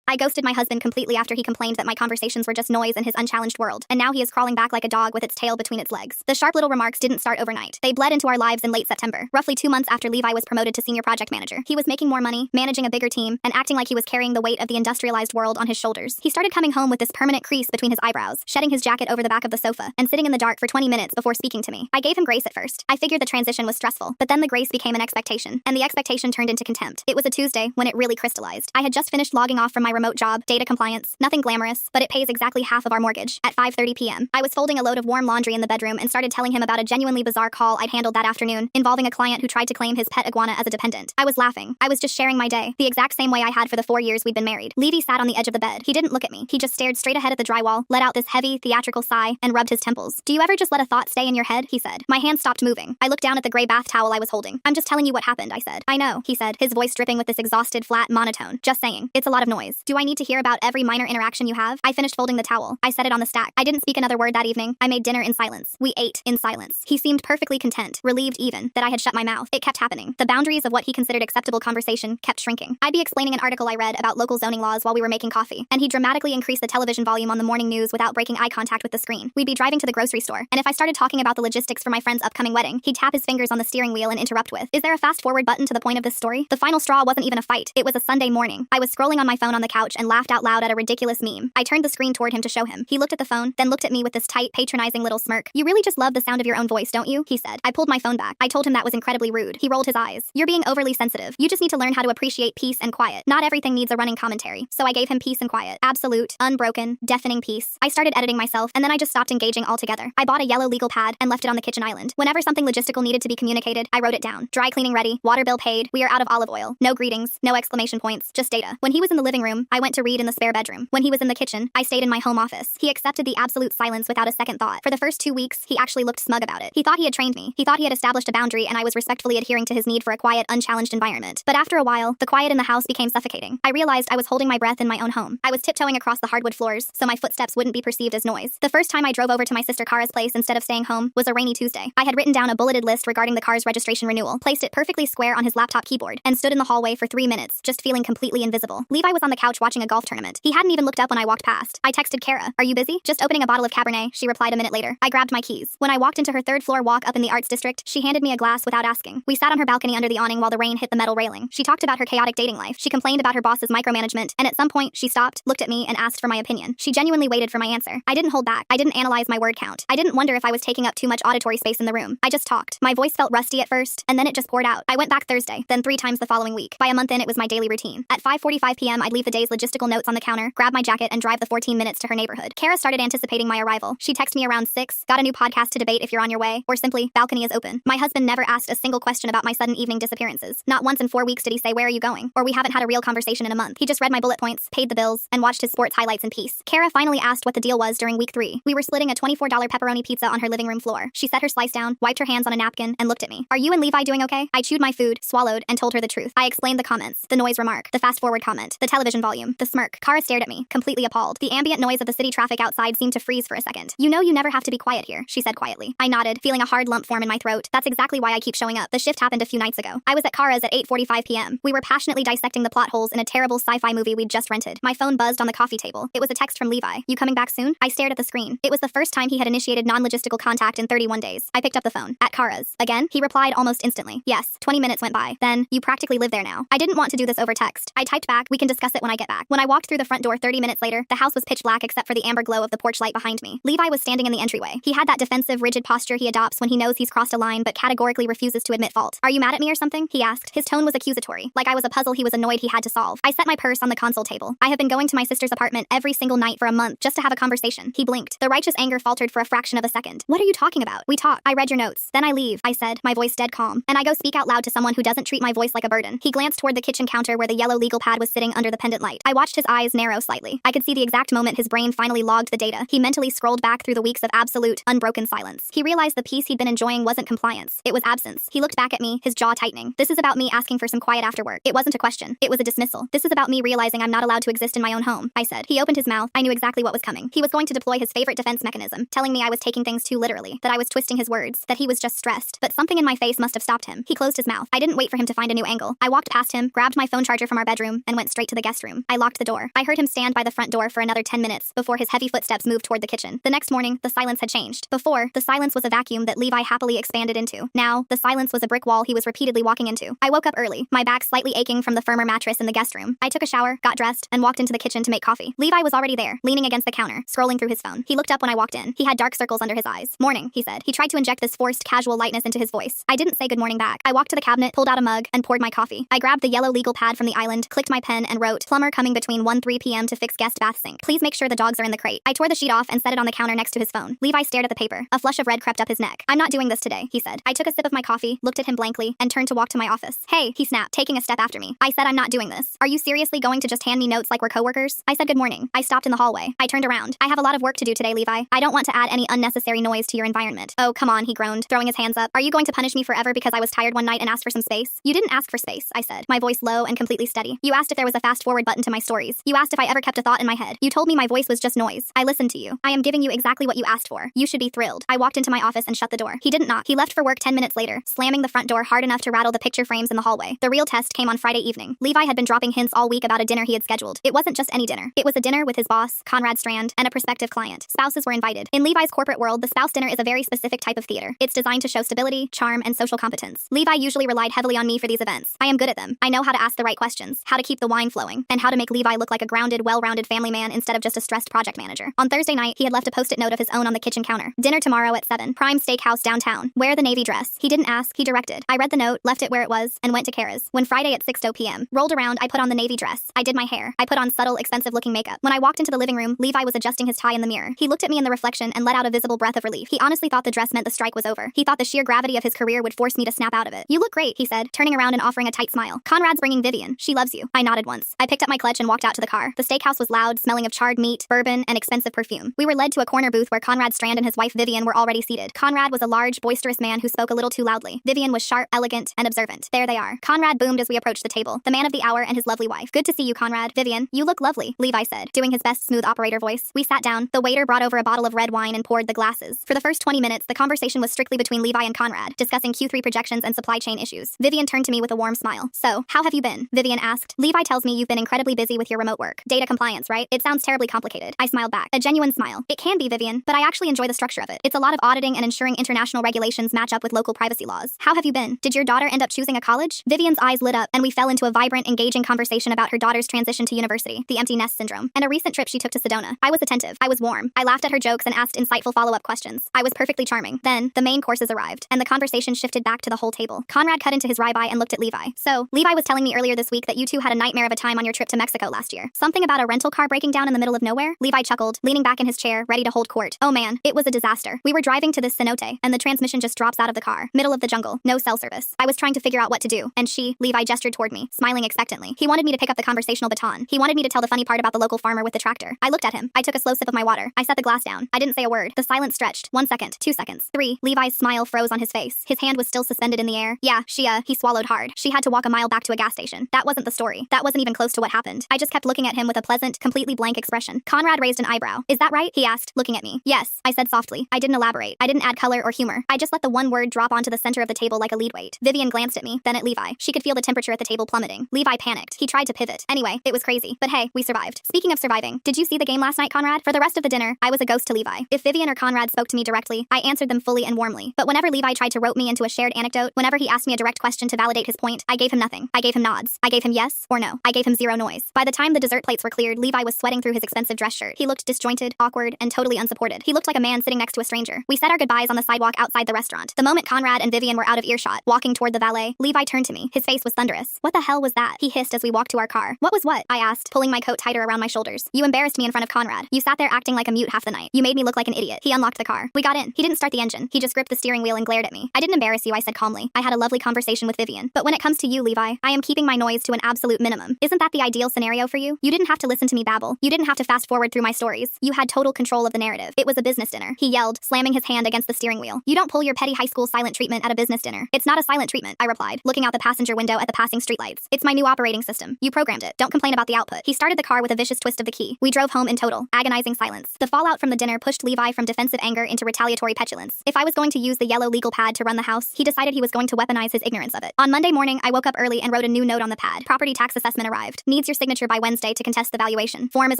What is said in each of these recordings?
I ghosted my husband completely after he complained that my conversations were just noise in his unchallenged world, and now he is crawling back like a dog with its tail between its legs. The sharp little remarks didn't start overnight. They bled into our lives in late September, roughly 2 months after Levi was promoted to senior project manager. He was making more money, managing a bigger team, and acting like he was carrying the weight of the industrialized world on his shoulders. He started coming home with this permanent crease between his eyebrows, shedding his jacket over the back of the sofa, and sitting in the dark for 20 minutes before speaking to me. I gave him grace at first. I figured the transition was stressful, but then the grace became an expectation, and the expectation turned into contempt. It was a Tuesday when it really crystallized. I had just finished logging off from my remote job, data compliance, nothing glamorous, but it pays exactly half of our mortgage. At 5:30 p.m., I was folding a load of warm laundry in the bedroom and started telling him about a genuinely bizarre call I'd handled that afternoon, involving a client who tried to claim his pet iguana as a dependent. I was laughing. I was just sharing my day, the exact same way I had for the 4 years we'd been married. Levi sat on the edge of the bed. He didn't look at me. He just stared straight ahead at the drywall, let out this heavy, theatrical sigh, and rubbed his temples. Do you ever just let a thought stay in your head? He said. My hand stopped moving. I looked down at the gray bath towel I was holding. I'm just telling you what happened, I said. I know, he said, his voice dripping with this exhausted, flat monotone. Just saying. It's a lot of noise. Do I need to hear about every minor interaction you have? I finished folding the towel. I set it on the stack. I didn't speak another word that evening. I made dinner in silence. We ate in silence. He seemed perfectly content, relieved even, that I had shut my mouth. It kept happening. The boundaries of what he considered acceptable conversation kept shrinking. I'd be explaining an article I read about local zoning laws while we were making coffee, and he'd dramatically increase the television volume on the morning news without breaking eye contact with the screen. We'd be driving to the grocery store, and if I started talking about the logistics for my friend's upcoming wedding, he'd tap his fingers on the steering wheel and interrupt with, "Is there a fast-forward button to the point of this story?" The final straw wasn't even a fight. It was a Sunday morning. I was scrolling on my phone on the couch and laughed out loud at a ridiculous meme. I turned the screen toward him to show him. He looked at the phone, then looked at me with this tight, patronizing little smirk. "You really just love the sound of your own voice, don't you?" he said. I pulled my phone back. I told him that was incredibly rude. He rolled his eyes. "You're being overly sensitive. You just need to learn how to appreciate peace and quiet. Not everything needs a running commentary." So I gave him peace and quiet. Absolute, unbroken, deafening peace. I started editing myself, and then I just stopped engaging altogether. I bought a yellow legal pad and left it on the kitchen island. Whenever something logistical needed to be communicated, I wrote it down. Dry cleaning ready, water bill paid, we are out of olive oil. No greetings, no exclamation points, just data. When he was in the living room, I went to read in the spare bedroom. When he was in the kitchen, I stayed in my home office. He accepted the absolute silence without a second thought. For the first 2 weeks, he actually looked smug about it. He thought he had trained me. He thought he had established a boundary, and I was respectfully adhering to his need for a quiet, unchallenged environment. But after a while, the quiet in the house became suffocating. I realized I was holding my breath in my own home. I was tiptoeing across the hardwood floors, so my footsteps wouldn't be perceived as noise. The first time I drove over to my sister Kara's place instead of staying home was a rainy Tuesday. I had written down a bulleted list regarding the car's registration renewal, placed it perfectly square on his laptop keyboard, and stood in the hallway for 3 minutes, just feeling completely invisible. Levi was on the couch watching a golf tournament. He hadn't even looked up when I walked past. I texted Kara, "Are you busy?" "Just opening a bottle of Cabernet," she replied a minute later. I grabbed my keys. When I walked into her third-floor walk up in the Arts District, she handed me a glass without asking. We sat on her balcony under the awning while the rain hit the metal railing. She talked about her chaotic dating life. She complained about her boss's micromanagement, and at some point, she stopped, looked at me, and asked for my opinion. She genuinely waited for my answer. I didn't hold back. I didn't analyze my word count. I didn't wonder if I was taking up too much auditory space in the room. I just talked. My voice felt rusty at first, and then it just poured out. I went back Thursday, then 3 times the following week. By a month in, it was my daily routine. At 5:45 p.m., I'd leave the day's logistical notes on the counter, grab my jacket, and drive the 14 minutes to her neighborhood. Kara started anticipating my arrival. She'd text me around 6, "Got a new podcast to debate if you're on your way," or simply, "Balcony is open." My husband never asked a single question about my sudden evening disappearances. Not once in 4 weeks did he say, "Where are you going?" or "We haven't had a real conversation in a month." He just read my bullet points, paid the bills, and watched his sports highlights in peace. Kara finally asked what the deal was during week 3. We were splitting a $24 pepperoni pizza on her living room floor. She set her slice down, wiped her hands on a napkin, and looked at me. "Are you and Levi doing okay?" I chewed my food, swallowed, and told her the truth. I explained the comments, the noise remark, the fast-forward comment, the television volume, the smirk. Kara stared at me, completely appalled. The ambient noise of the city traffic outside seemed to freeze for a second. "You know you never have to be quiet here," she said quietly. I nodded, feeling a hard lump form in my throat. That's exactly why I keep showing up. The shift happened a few nights ago. I was at Kara's at 8:45 p.m. We were passionately dissecting the plot holes in a terrible sci-fi movie we'd just rented. My phone buzzed on the coffee table. It was a text from Levi. "You coming back soon?" I stared at the screen. It was the first time he had initiated non-logistical contact in 31 days. I picked up the phone. "At Kara's." "Again?" He replied almost instantly. "Yes." 20 minutes went by. Then, "You practically live there now." I didn't want to do this over text. I typed back, "We can discuss it when I get back." When I walked through the front door 30 minutes later, the house was pitch black except for the amber glow of the porch light behind me. Levi was standing in the entryway. He had that defensive, rigid posture he adopts when he knows he's crossed a line but categorically refuses to admit fault. "Are you mad at me or something?" he asked. His tone was accusatory, like I was a puzzle he was annoyed he had to solve. I set my purse on the console table. "I have been going to my sister's apartment every single night for a month just to have a conversation." He blinked. The righteous anger faltered for a fraction of a second. "What are you talking about?" "We talk. I read your notes. Then I leave," I said, my voice dead calm. "And I go speak out loud to someone who doesn't treat my voice like a burden." He glanced toward the kitchen counter where the yellow legal pad was sitting under the pendant light. I watched his eyes narrow slightly. I could see the exact moment his brain finally logged the data. He mentally scrolled back through the weeks of absolute, unbroken silence. He realized the peace he'd been enjoying wasn't compliance. It was absence. He looked back at me, his jaw tightening. "This is about me asking for some quiet after work." It wasn't a question. It was a dismissal. "This is about me realizing I'm not allowed to exist in my own home," I said. He opened his mouth. I knew exactly what was coming. He was going to deploy his favorite defense mechanism, telling me I was taking things too literally, that I was twisting his words, that he was just stressed. But something in my face must have stopped him. He closed his mouth. I didn't wait for him to find a new angle. I walked past him, grabbed my phone charger from our bedroom, and went straight to the guest room. bedroom. I locked the door. I heard him stand by the front door for another 10 minutes before his heavy footsteps moved toward the kitchen. The next morning, the silence had changed. Before, the silence was a vacuum that Levi happily expanded into. Now, the silence was a brick wall he was repeatedly walking into. I woke up early, my back slightly aching from the firmer mattress in the guest room. I took a shower, got dressed, and walked into the kitchen to make coffee. Levi was already there, leaning against the counter, scrolling through his phone. He looked up when I walked in. He had dark circles under his eyes. "Morning," he said. He tried to inject this forced, casual lightness into his voice. I didn't say good morning back. I walked to the cabinet, pulled out a mug, and poured my coffee. I grabbed the yellow legal pad from the island, clicked my pen, and wrote, "Plumber coming between 1-3 p.m. to fix guest bath sink. Please make sure the dogs are in the crate." I tore the sheet off and set it on the counter next to his phone. Levi stared at the paper. A flush of red crept up his neck. "I'm not doing this today," he said. I took a sip of my coffee, looked at him blankly, and turned to walk to my office. "Hey," he snapped, taking a step after me. I said, "I'm not doing this. Are you seriously going to just hand me notes like we're coworkers?" I said good morning. I stopped in the hallway. I turned around. "I have a lot of work to do today, Levi. I don't want to add any unnecessary noise to your environment." "Oh, come on," he groaned, throwing his hands up. "Are you going to punish me forever because I was tired one night and asked for some space?" "You didn't ask for space," I said, my voice low and completely steady. "You asked if there was a fast-forward button to my stories. You asked if I ever kept a thought in my head. You told me my voice was just noise. I listened to you. I am giving you exactly what you asked for. You should be thrilled." I walked into my office and shut the door. He didn't knock. He left for work 10 minutes later, slamming the front door hard enough to rattle the picture frames in the hallway. The real test came on Friday evening. Levi had been dropping hints all week about a dinner he had scheduled. It wasn't just any dinner. It was a dinner with his boss, Conrad Strand, and a prospective client. Spouses were invited. In Levi's corporate world, the spouse dinner is a very specific type of theater. It's designed to show stability, charm, and social competence. Levi usually relied heavily on me for these events. I am good at them. I know how to ask the right questions, how to keep the wine flowing, and how to make Levi look like a grounded, well-rounded family man instead of just a stressed project manager. On Thursday night, he had left a post-it note of his own on the kitchen counter. "Dinner tomorrow at 7. Prime Steakhouse downtown. Wear the navy dress." He didn't ask, he directed. I read the note, left it where it was, and went to Kara's. When Friday at 6:00 p.m. rolled around, I put on the navy dress. I did my hair. I put on subtle, expensive-looking makeup. When I walked into the living room, Levi was adjusting his tie in the mirror. He looked at me in the reflection and let out a visible breath of relief. He honestly thought the dress meant the strike was over. He thought the sheer gravity of his career would force me to snap out of it. "You look great," he said, turning around and offering a tight smile. "Conrad's bringing Vivian. She loves you." I nodded once. I picked up my clutch and walked out to the car. The steakhouse was loud, smelling of charred meat, bourbon, and expensive perfume. We were led to a corner booth where Conrad Strand and his wife Vivian were already seated. Conrad was a large, boisterous man who spoke a little too loudly. Vivian was sharp, elegant, and observant. "There they are." Conrad boomed as we approached the table. "The man of the hour and his lovely wife." "Good to see you, Conrad." "Vivian, you look lovely," Levi said, doing his best smooth operator voice. We sat down. The waiter brought over a bottle of red wine and poured the glasses. For the first 20 minutes, the conversation was strictly between Levi and Conrad, discussing Q3 projections and supply chain issues. Vivian turned to me with a warm smile. "So, how have you been?" Vivian asked. "Levi tells me you've been incredibly busy with your remote work. Data compliance, right? It sounds terribly complicated." I smiled back. A genuine smile. "It can be, Vivian, but I actually enjoy the structure of it. It's a lot of auditing and ensuring international regulations match up with local privacy laws." "How have you been? Did your daughter end up choosing a college?" Vivian's eyes lit up, and we fell into a vibrant, engaging conversation about her daughter's transition to university, the empty nest syndrome, and a recent trip she took to Sedona. I was attentive. I was warm. I laughed at her jokes and asked insightful follow-up questions. I was perfectly charming. Then, the main courses arrived, and the conversation shifted back to the whole table. Conrad cut into his ribeye and looked at Levi. "So, Levi was telling me earlier this week that you two had a nightmare of a time on your trip to Mexico last year. Something about a rental car breaking down in the middle of nowhere?" Levi chuckled, leaning back in his chair, ready to hold court. "Oh man, it was a disaster. We were driving to this cenote, and the transmission just drops out of the car. Middle of the jungle. No cell service. I was trying to figure out what to do, and Levi gestured toward me, smiling expectantly. He wanted me to pick up the conversational baton. He wanted me to tell the funny part about the local farmer with the tractor. I looked at him. I took a slow sip of my water. I set the glass down. I didn't say a word. The silence stretched. 1 second, 2 seconds, 3. Levi's smile froze on his face. His hand was still suspended in the air. "Yeah, he swallowed hard. She had to walk a mile back to a gas station. That wasn't the story. That wasn't even close to what happened." I just kept looking at him with a pleasant, completely blank expression. Conrad raised an eyebrow. "Is that right?" he asked, looking at me. "Yes," I said softly. I didn't elaborate. I didn't add color or humor. I just let the one word drop onto the center of the table like a lead weight. Vivian glanced at me, then at Levi. She could feel the temperature at the table plummeting. Levi panicked. He tried to pivot. Anyway, it was crazy. But hey, we survived. Speaking of surviving, did you see the game last night, Conrad? For the rest of the dinner, I was a ghost to Levi. If Vivian or Conrad spoke to me directly, I answered them fully and warmly. But whenever Levi tried to rope me into a shared anecdote, whenever he asked me a direct question to validate his point, I gave him nothing. I gave him nods. I gave him yes or no. I gave him zero noise. By the time the dessert plates were cleared, Levi was sweating through his expensive dress shirt. He looked disjointed, awkward, and totally unsupported. He looked like a man sitting next to a stranger. We said our goodbyes on the sidewalk outside the restaurant. The moment Conrad and Vivian were out of earshot, walking toward the valet, Levi turned to me. His face was thunderous. "What the hell was that?" he hissed as we walked to our car. "What was what?" I asked, pulling my coat tighter around my shoulders. "You embarrassed me in front of Conrad. You sat there acting like a mute half the night. You made me look like an idiot." He unlocked the car. We got in. He didn't start the engine. He just gripped the steering wheel and glared at me. "I didn't embarrass you," I said calmly. "I had a lovely conversation with Vivian. But when it comes to you, Levi, I am keeping my noise to an absolute minimum. Isn't that the ideal scenario for you? You didn't have to listen to me babble. You didn't have to fast forward through my stories. You had total control of the narrative. It was a business dinner." He yelled, slamming his hand against the steering wheel. "You don't pull your petty high school silent treatment at a business dinner." "It's not a silent treatment," I replied, looking out the passenger window at the passing streetlights. "It's my new operating system. You programmed it. Don't complain about the output." He started the car with a vicious twist of the key. We drove home in total, agonizing silence. The fallout from the dinner pushed Levi from defensive anger into retaliatory petulance. If I was going to use the yellow legal pad to run the house, he decided he was going to weaponize his ignorance of it. On Monday morning, I woke up early and wrote a new note on the pad. "Property tax assessment arrived. Needs Wants your signature by Wednesday to contest the valuation. Form is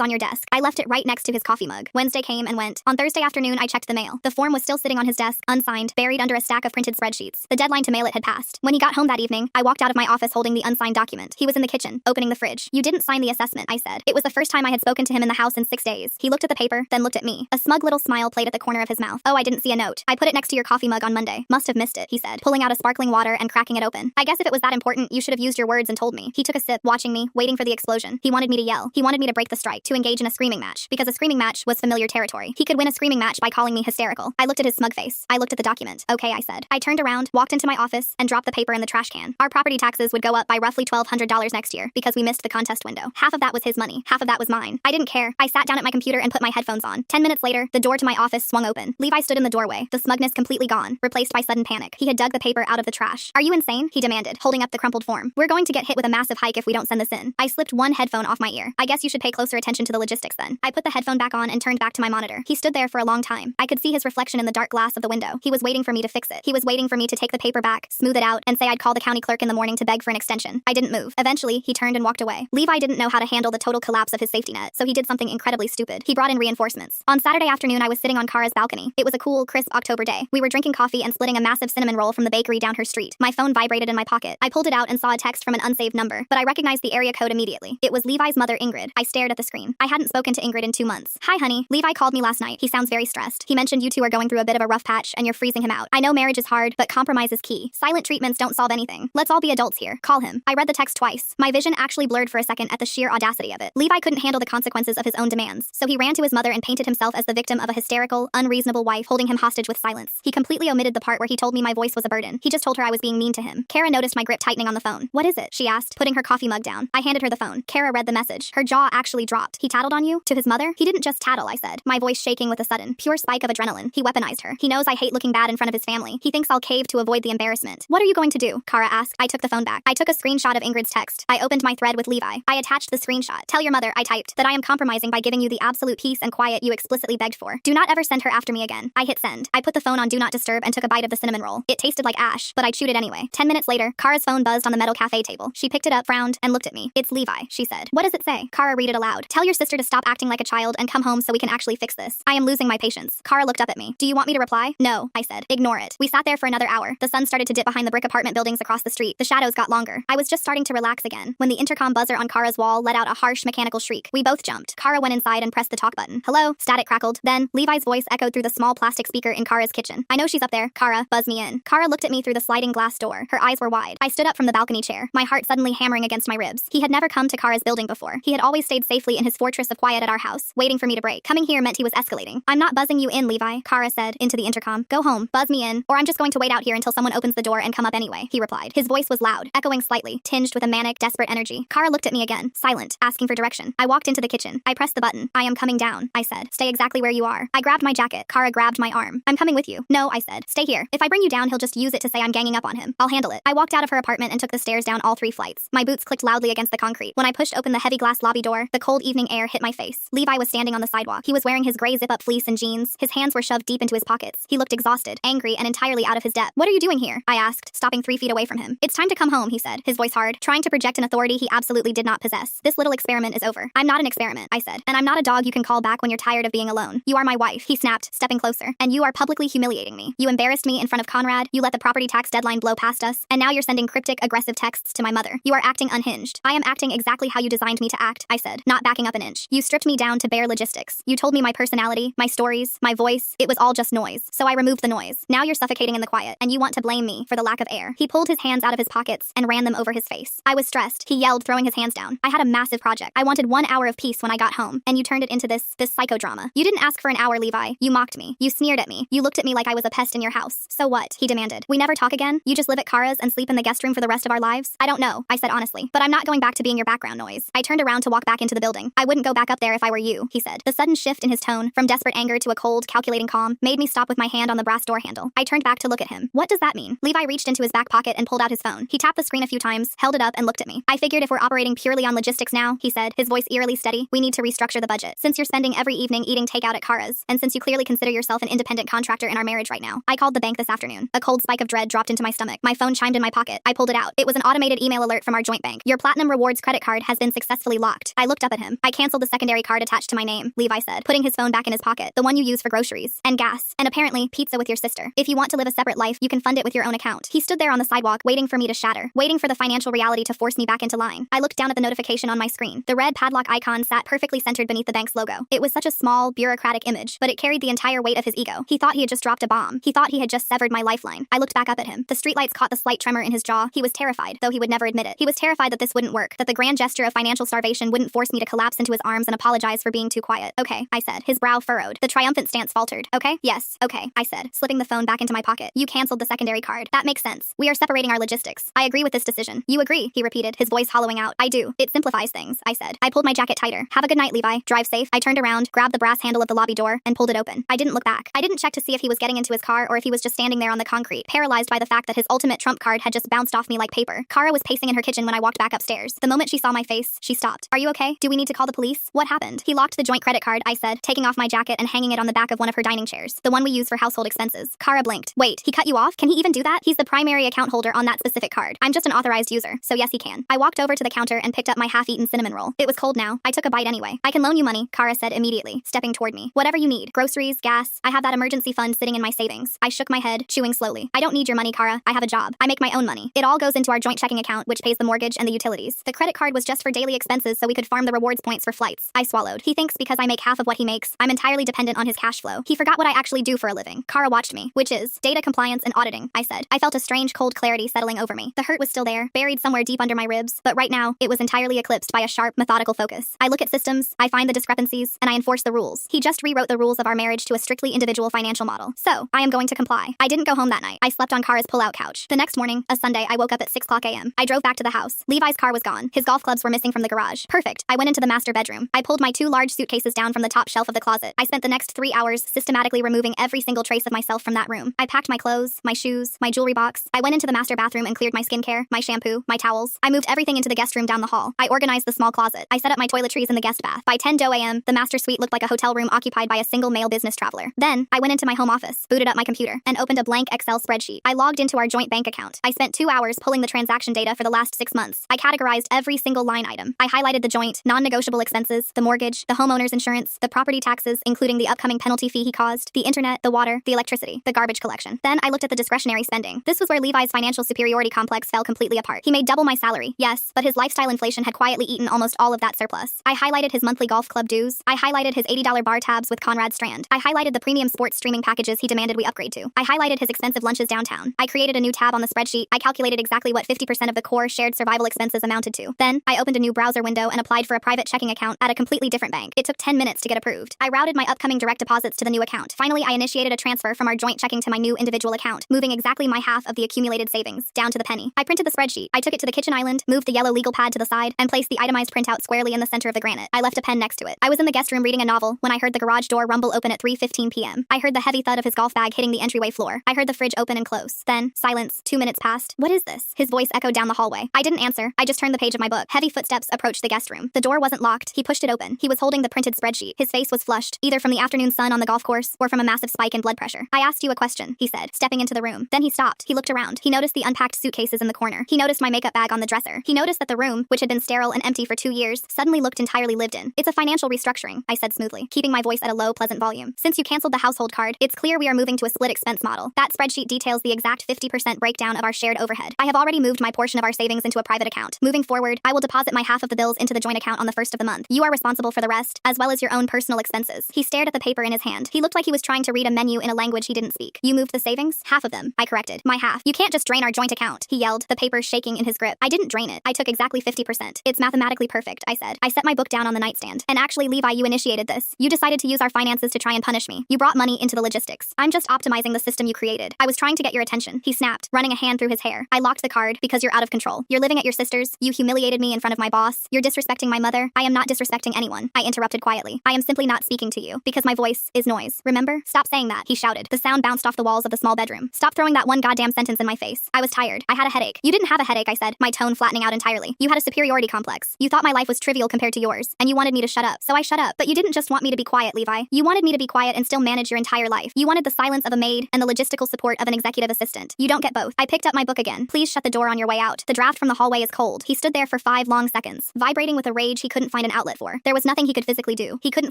on your desk. I left it right next to his coffee mug. Wednesday came and went. On Thursday afternoon, I checked the mail. The form was still sitting on his desk, unsigned, buried under a stack of printed spreadsheets. The deadline to mail it had passed. When he got home that evening, I walked out of my office holding the unsigned document. He was in the kitchen, opening the fridge. You didn't sign the assessment, I said. It was the first time I had spoken to him in the house in 6 days. He looked at the paper, then looked at me. A smug little smile played at the corner of his mouth. Oh, I didn't see a note. I put it next to your coffee mug on Monday. Must have missed it, he said, pulling out a sparkling water and cracking it open. I guess if it was that important, you should have used your words and told me. He took a sip, watching me, waiting for the explosion. He wanted me to yell. He wanted me to break the strike, to engage in a screaming match, because a screaming match was familiar territory. He could win a screaming match by calling me hysterical. I looked at his smug face. I looked at the document. Okay, I said. I turned around, walked into my office, and dropped the paper in the trash can. Our property taxes would go up by roughly $1,200 next year because we missed the contest window. Half of that was his money. Half of that was mine. I didn't care. I sat down at my computer and put my headphones on. 10 minutes later, the door to my office swung open. Levi stood in the doorway, the smugness completely gone, replaced by sudden panic. He had dug the paper out of the trash. Are you insane? He demanded, holding up the crumpled form. We're going to get hit with a massive hike if we don't send this in. I slipped one headphone off my ear. I guess you should pay closer attention to the logistics then. I put the headphone back on and turned back to my monitor. He stood there for a long time. I could see his reflection in the dark glass of the window. He was waiting for me to fix it. He was waiting for me to take the paper back, smooth it out, and say I'd call the county clerk in the morning to beg for an extension. I didn't move. Eventually, he turned and walked away. Levi didn't know how to handle the total collapse of his safety net, so he did something incredibly stupid. He brought in reinforcements. On Saturday afternoon, I was sitting on Kara's balcony. It was a cool, crisp October day. We were drinking coffee and splitting a massive cinnamon roll from the bakery down her street. My phone vibrated in my pocket. I pulled it out and saw a text from an unsaved number, but I recognized the area code immediately. It was Levi's mother, Ingrid. I stared at the screen. I hadn't spoken to Ingrid in 2 months. Hi, honey. Levi called me last night. He sounds very stressed. He mentioned you two are going through a bit of a rough patch and you're freezing him out. I know marriage is hard, but compromise is key. Silent treatments don't solve anything. Let's all be adults here. Call him. I read the text twice. My vision actually blurred for a second at the sheer audacity of it. Levi couldn't handle the consequences of his own demands, so he ran to his mother and painted himself as the victim of a hysterical, unreasonable wife holding him hostage with silence. He completely omitted the part where he told me my voice was a burden. He just told her I was being mean to him. Kara noticed my grip tightening on the phone. What is it? She asked, putting her coffee mug down. I handed her the phone. Kara read the message. Her jaw actually dropped. He tattled on you? To his mother? He didn't just tattle, I said, my voice shaking with a sudden, pure spike of adrenaline. He weaponized her. He knows I hate looking bad in front of his family. He thinks I'll cave to avoid the embarrassment. What are you going to do? Kara asked. I took the phone back. I took a screenshot of Ingrid's text. I opened my thread with Levi. I attached the screenshot. Tell your mother, I typed, that I am compromising by giving you the absolute peace and quiet you explicitly begged for. Do not ever send her after me again. I hit send. I put the phone on Do Not Disturb and took a bite of the cinnamon roll. It tasted like ash, but I chewed it anyway. 10 minutes later, Kara's phone buzzed on the metal cafe table. She picked it up, frowned, and looked at me. It's Levi, she said. What does it say? Kara, read it aloud. Tell your sister to stop acting like a child and come home so we can actually fix this. I am losing my patience. Kara looked up at me. Do you want me to reply? No, I said. Ignore it. We sat there for another hour. The sun started to dip behind the brick apartment buildings across the street. The shadows got longer. I was just starting to relax again when the intercom buzzer on Kara's wall let out a harsh mechanical shriek. We both jumped. Kara went inside and pressed the talk button. Hello? Static crackled. Then, Levi's voice echoed through the small plastic speaker in Kara's kitchen. I know she's up there. Kara, buzz me in. Kara looked at me through the sliding glass door. Her eyes were wide. I stood up from the balcony chair, my heart suddenly hammering against my ribs. He had never come to Kara's building before. He had always stayed safely in his fortress of quiet at our house, waiting for me to break. Coming here meant he was escalating. I'm not buzzing you in, Levi, Kara said into the intercom. Go home, buzz me in, or I'm just going to wait out here until someone opens the door and come up anyway, he replied. His voice was loud, echoing slightly, tinged with a manic, desperate energy. Kara looked at me again, silent, asking for direction. I walked into the kitchen. I pressed the button. I am coming down, I said. Stay exactly where you are. I grabbed my jacket. Kara grabbed my arm. I'm coming with you. No, I said. Stay here. If I bring you down, he'll just use it to say I'm ganging up on him. I'll handle it. I walked out of her apartment and took the stairs down all 3 flights. My boots clicked loudly against the concrete. When I pushed open the heavy glass lobby door, the cold evening air hit my face. Levi was standing on the sidewalk. He was wearing his gray zip-up fleece and jeans. His hands were shoved deep into his pockets. He looked exhausted, angry, and entirely out of his depth. What are you doing here? I asked, stopping 3 feet away from him. It's time to come home, he said, his voice hard, trying to project an authority he absolutely did not possess. This little experiment is over. I'm not an experiment, I said, and I'm not a dog you can call back when you're tired of being alone. You are my wife, he snapped, stepping closer, and you are publicly humiliating me. You embarrassed me in front of Conrad, you let the property tax deadline blow past us, and now you're sending cryptic, aggressive texts to my mother. You are acting unhinged. I am acting exactly how you designed me to act, I said, not backing up an inch. You stripped me down to bare logistics. You told me my personality, my stories, my voice, it was all just noise. So I removed the noise. Now you're suffocating in the quiet, and you want to blame me for the lack of air. He pulled his hands out of his pockets and ran them over his face. I was stressed, he yelled, throwing his hands down. I had a massive project. I wanted 1 hour of peace when I got home, and you turned it into this psychodrama. You didn't ask for an hour, Levi. You mocked me. You sneered at me. You looked at me like I was a pest in your house. So what? He demanded. We never talk again? You just live at Kara's and sleep in the guest room for the rest of our lives? I don't know, I said honestly, but I'm not going back to being your background noise. I turned around to walk back into the building. I wouldn't go back up there if I were you, he said. The sudden shift in his tone, from desperate anger to a cold, calculating calm, made me stop with my hand on the brass door handle. I turned back to look at him. What does that mean? Levi reached into his back pocket and pulled out his phone. He tapped the screen a few times, held it up, and looked at me. I figured if we're operating purely on logistics now, he said, his voice eerily steady, we need to restructure the budget. Since you're spending every evening eating takeout at Kara's, and since you clearly consider yourself an independent contractor in our marriage right now, I called the bank this afternoon. A cold spike of dread dropped into my stomach. My phone chimed in my pocket. I pulled it out. It was an automated email alert from our joint bank. Your Platinum Rewards credit credit card has been successfully locked. I looked up at him. I canceled the secondary card attached to my name, Levi said, putting his phone back in his pocket, the one you use for groceries and gas, and apparently pizza with your sister. If you want to live a separate life, you can fund it with your own account. He stood there on the sidewalk, waiting for me to shatter, waiting for the financial reality to force me back into line. I looked down at the notification on my screen. The red padlock icon sat perfectly centered beneath the bank's logo. It was such a small, bureaucratic image, but it carried the entire weight of his ego. He thought he had just dropped a bomb. He thought he had just severed my lifeline. I looked back up at him. The streetlights caught the slight tremor in his jaw. He was terrified, though he would never admit it. He was terrified that this wouldn't work, that the grand gesture of financial starvation wouldn't force me to collapse into his arms and apologize for being too quiet. Okay, I said. His brow furrowed. The triumphant stance faltered. Okay? Yes, okay, I said, slipping the phone back into my pocket. You canceled the secondary card. That makes sense. We are separating our logistics. I agree with this decision. You agree, he repeated, his voice hollowing out. I do. It simplifies things, I said. I pulled my jacket tighter. Have a good night, Levi. Drive safe. I turned around, grabbed the brass handle of the lobby door, and pulled it open. I didn't look back. I didn't check to see if he was getting into his car or if he was just standing there on the concrete, paralyzed by the fact that his ultimate trump card had just bounced off me like paper. Kara was pacing in her kitchen when I walked back upstairs. The moment she saw my face, she stopped. Are you okay? Do we need to call the police? What happened? He locked the joint credit card, I said, taking off my jacket and hanging it on the back of one of her dining chairs, the one we use for household expenses. Kara blinked. Wait, he cut you off? Can he even do that? He's the primary account holder on that specific card. I'm just an authorized user, so yes, he can. I walked over to the counter and picked up my half-eaten cinnamon roll. It was cold now. I took a bite anyway. I can loan you money, Kara said immediately, stepping toward me. Whatever you need. Groceries, gas. I have that emergency fund sitting in my savings. I shook my head, chewing slowly. I don't need your money, Kara. I have a job. I make my own money. It all goes into our joint checking account, which pays the mortgage and the utilities. The credit card was just for daily expenses so we could farm the rewards points for flights. I swallowed. He thinks because I make half of what he makes, I'm entirely dependent on his cash flow. He forgot what I actually do for a living. Kara watched me, which is data compliance and auditing, I said. I felt a strange cold clarity settling over me. The hurt was still there, buried somewhere deep under my ribs, but right now, it was entirely eclipsed by a sharp, methodical focus. I look at systems, I find the discrepancies, and I enforce the rules. He just rewrote the rules of our marriage to a strictly individual financial model. So, I am going to comply. I didn't go home that night. I slept on Kara's pull-out couch. The next morning, a Sunday, I woke up at 6:00 a.m. I drove back to the house. Levi's car was gone. His golf clubs were missing from the garage. Perfect. I went into the master bedroom. I pulled my 2 large suitcases down from the top shelf of the closet. I spent the next 3 hours systematically removing every single trace of myself from that room. I packed my clothes, my shoes, my jewelry box. I went into the master bathroom and cleared my skincare, my shampoo, my towels. I moved everything into the guest room down the hall. I organized the small closet. I set up my toiletries in the guest bath. By 10:00 a.m., the master suite looked like a hotel room occupied by a single male business traveler. Then, I went into my home office, booted up my computer, and opened a blank Excel spreadsheet. I logged into our joint bank account. I spent 2 hours pulling the transaction data for the last 6 months. I categorized every single line item. I highlighted the joint, non-negotiable expenses, the mortgage, the homeowner's insurance, the property taxes, including the upcoming penalty fee he caused, the internet, the water, the electricity, the garbage collection. Then I looked at the discretionary spending. This was where Levi's financial superiority complex fell completely apart. He made double my salary, yes, but his lifestyle inflation had quietly eaten almost all of that surplus. I highlighted his monthly golf club dues. I highlighted his $80 bar tabs with Conrad Strand. I highlighted the premium sports streaming packages he demanded we upgrade to. I highlighted his expensive lunches downtown. I created a new tab on the spreadsheet. I calculated exactly what 50% of the core shared survival expenses amounted to. Then, I opened a new browser window and applied for a private checking account at a completely different bank. It took 10 minutes to get approved. I routed my upcoming direct deposits to the new account. Finally, I initiated a transfer from our joint checking to my new individual account, moving exactly my half of the accumulated savings, down to the penny. I printed the spreadsheet. I took it to the kitchen island, moved the yellow legal pad to the side, and placed the itemized printout squarely in the center of the granite. I left a pen next to it. I was in the guest room reading a novel when I heard the garage door rumble open at 3:15 p.m. I heard the heavy thud of his golf bag hitting the entryway floor. I heard the fridge open and close. Then, silence. 2 minutes passed. What is this? His voice echoed down the hallway. I didn't answer. I just turned the page of my book. Heavy footsteps approached the guest room. The door wasn't locked. He pushed it open. He was holding the printed spreadsheet. His face was flushed, either from the afternoon sun on the golf course or from a massive spike in blood pressure. I asked you a question, he said, stepping into the room. Then he stopped. He looked around. He noticed the unpacked suitcases in the corner. He noticed my makeup bag on the dresser. He noticed that the room, which had been sterile and empty for 2 years, suddenly looked entirely lived in. It's a financial restructuring, I said smoothly, keeping my voice at a low, pleasant volume. Since you canceled the household card, it's clear we are moving to a split expense model. That spreadsheet details the exact 50% breakdown of our shared overhead. I have already moved my portion of our savings into a private account. Moving forward, I will deposit my half of the bills into the joint account on the first of the month. You are responsible for the rest, as well as your own personal expenses. He stared at the paper in his hand. He looked like he was trying to read a menu in a language he didn't speak. You moved the savings? Half of them, I corrected. My half. You can't just drain our joint account, he yelled, the paper shaking in his grip. I didn't drain it. I took exactly 50%. It's mathematically perfect, I said. I set my book down on the nightstand. And actually, Levi, you initiated this. You decided to use our finances to try and punish me. You brought money into the logistics. I'm just optimizing the system you created. I was trying to get your attention. He snapped, running a hand through his hair. I locked the card because you're out of control. You're living at your sister's. You humiliated me in front of my boss. You're disrespecting my mother. I am not disrespecting anyone. I interrupted quietly. I am simply not speaking to you because my voice is noise. Remember? Stop saying that, he shouted. The sound bounced off the walls of the small bedroom. Stop throwing that one goddamn sentence in my face. I was tired. I had a headache. You didn't have a headache, I said, my tone flattening out entirely. You had a superiority complex. You thought my life was trivial compared to yours, and you wanted me to shut up. So I shut up. But you didn't just want me to be quiet, Levi. You wanted me to be quiet and still manage your entire life. You wanted the silence of a maid and the logistical support of an executive assistant. You don't get both. I picked up my book again. Please shut the door on your way out. The draft from the hallway is cold. He stood there for 5 long seconds, vibrating with a rage he couldn't find an outlet for. There was nothing he could physically do. He couldn't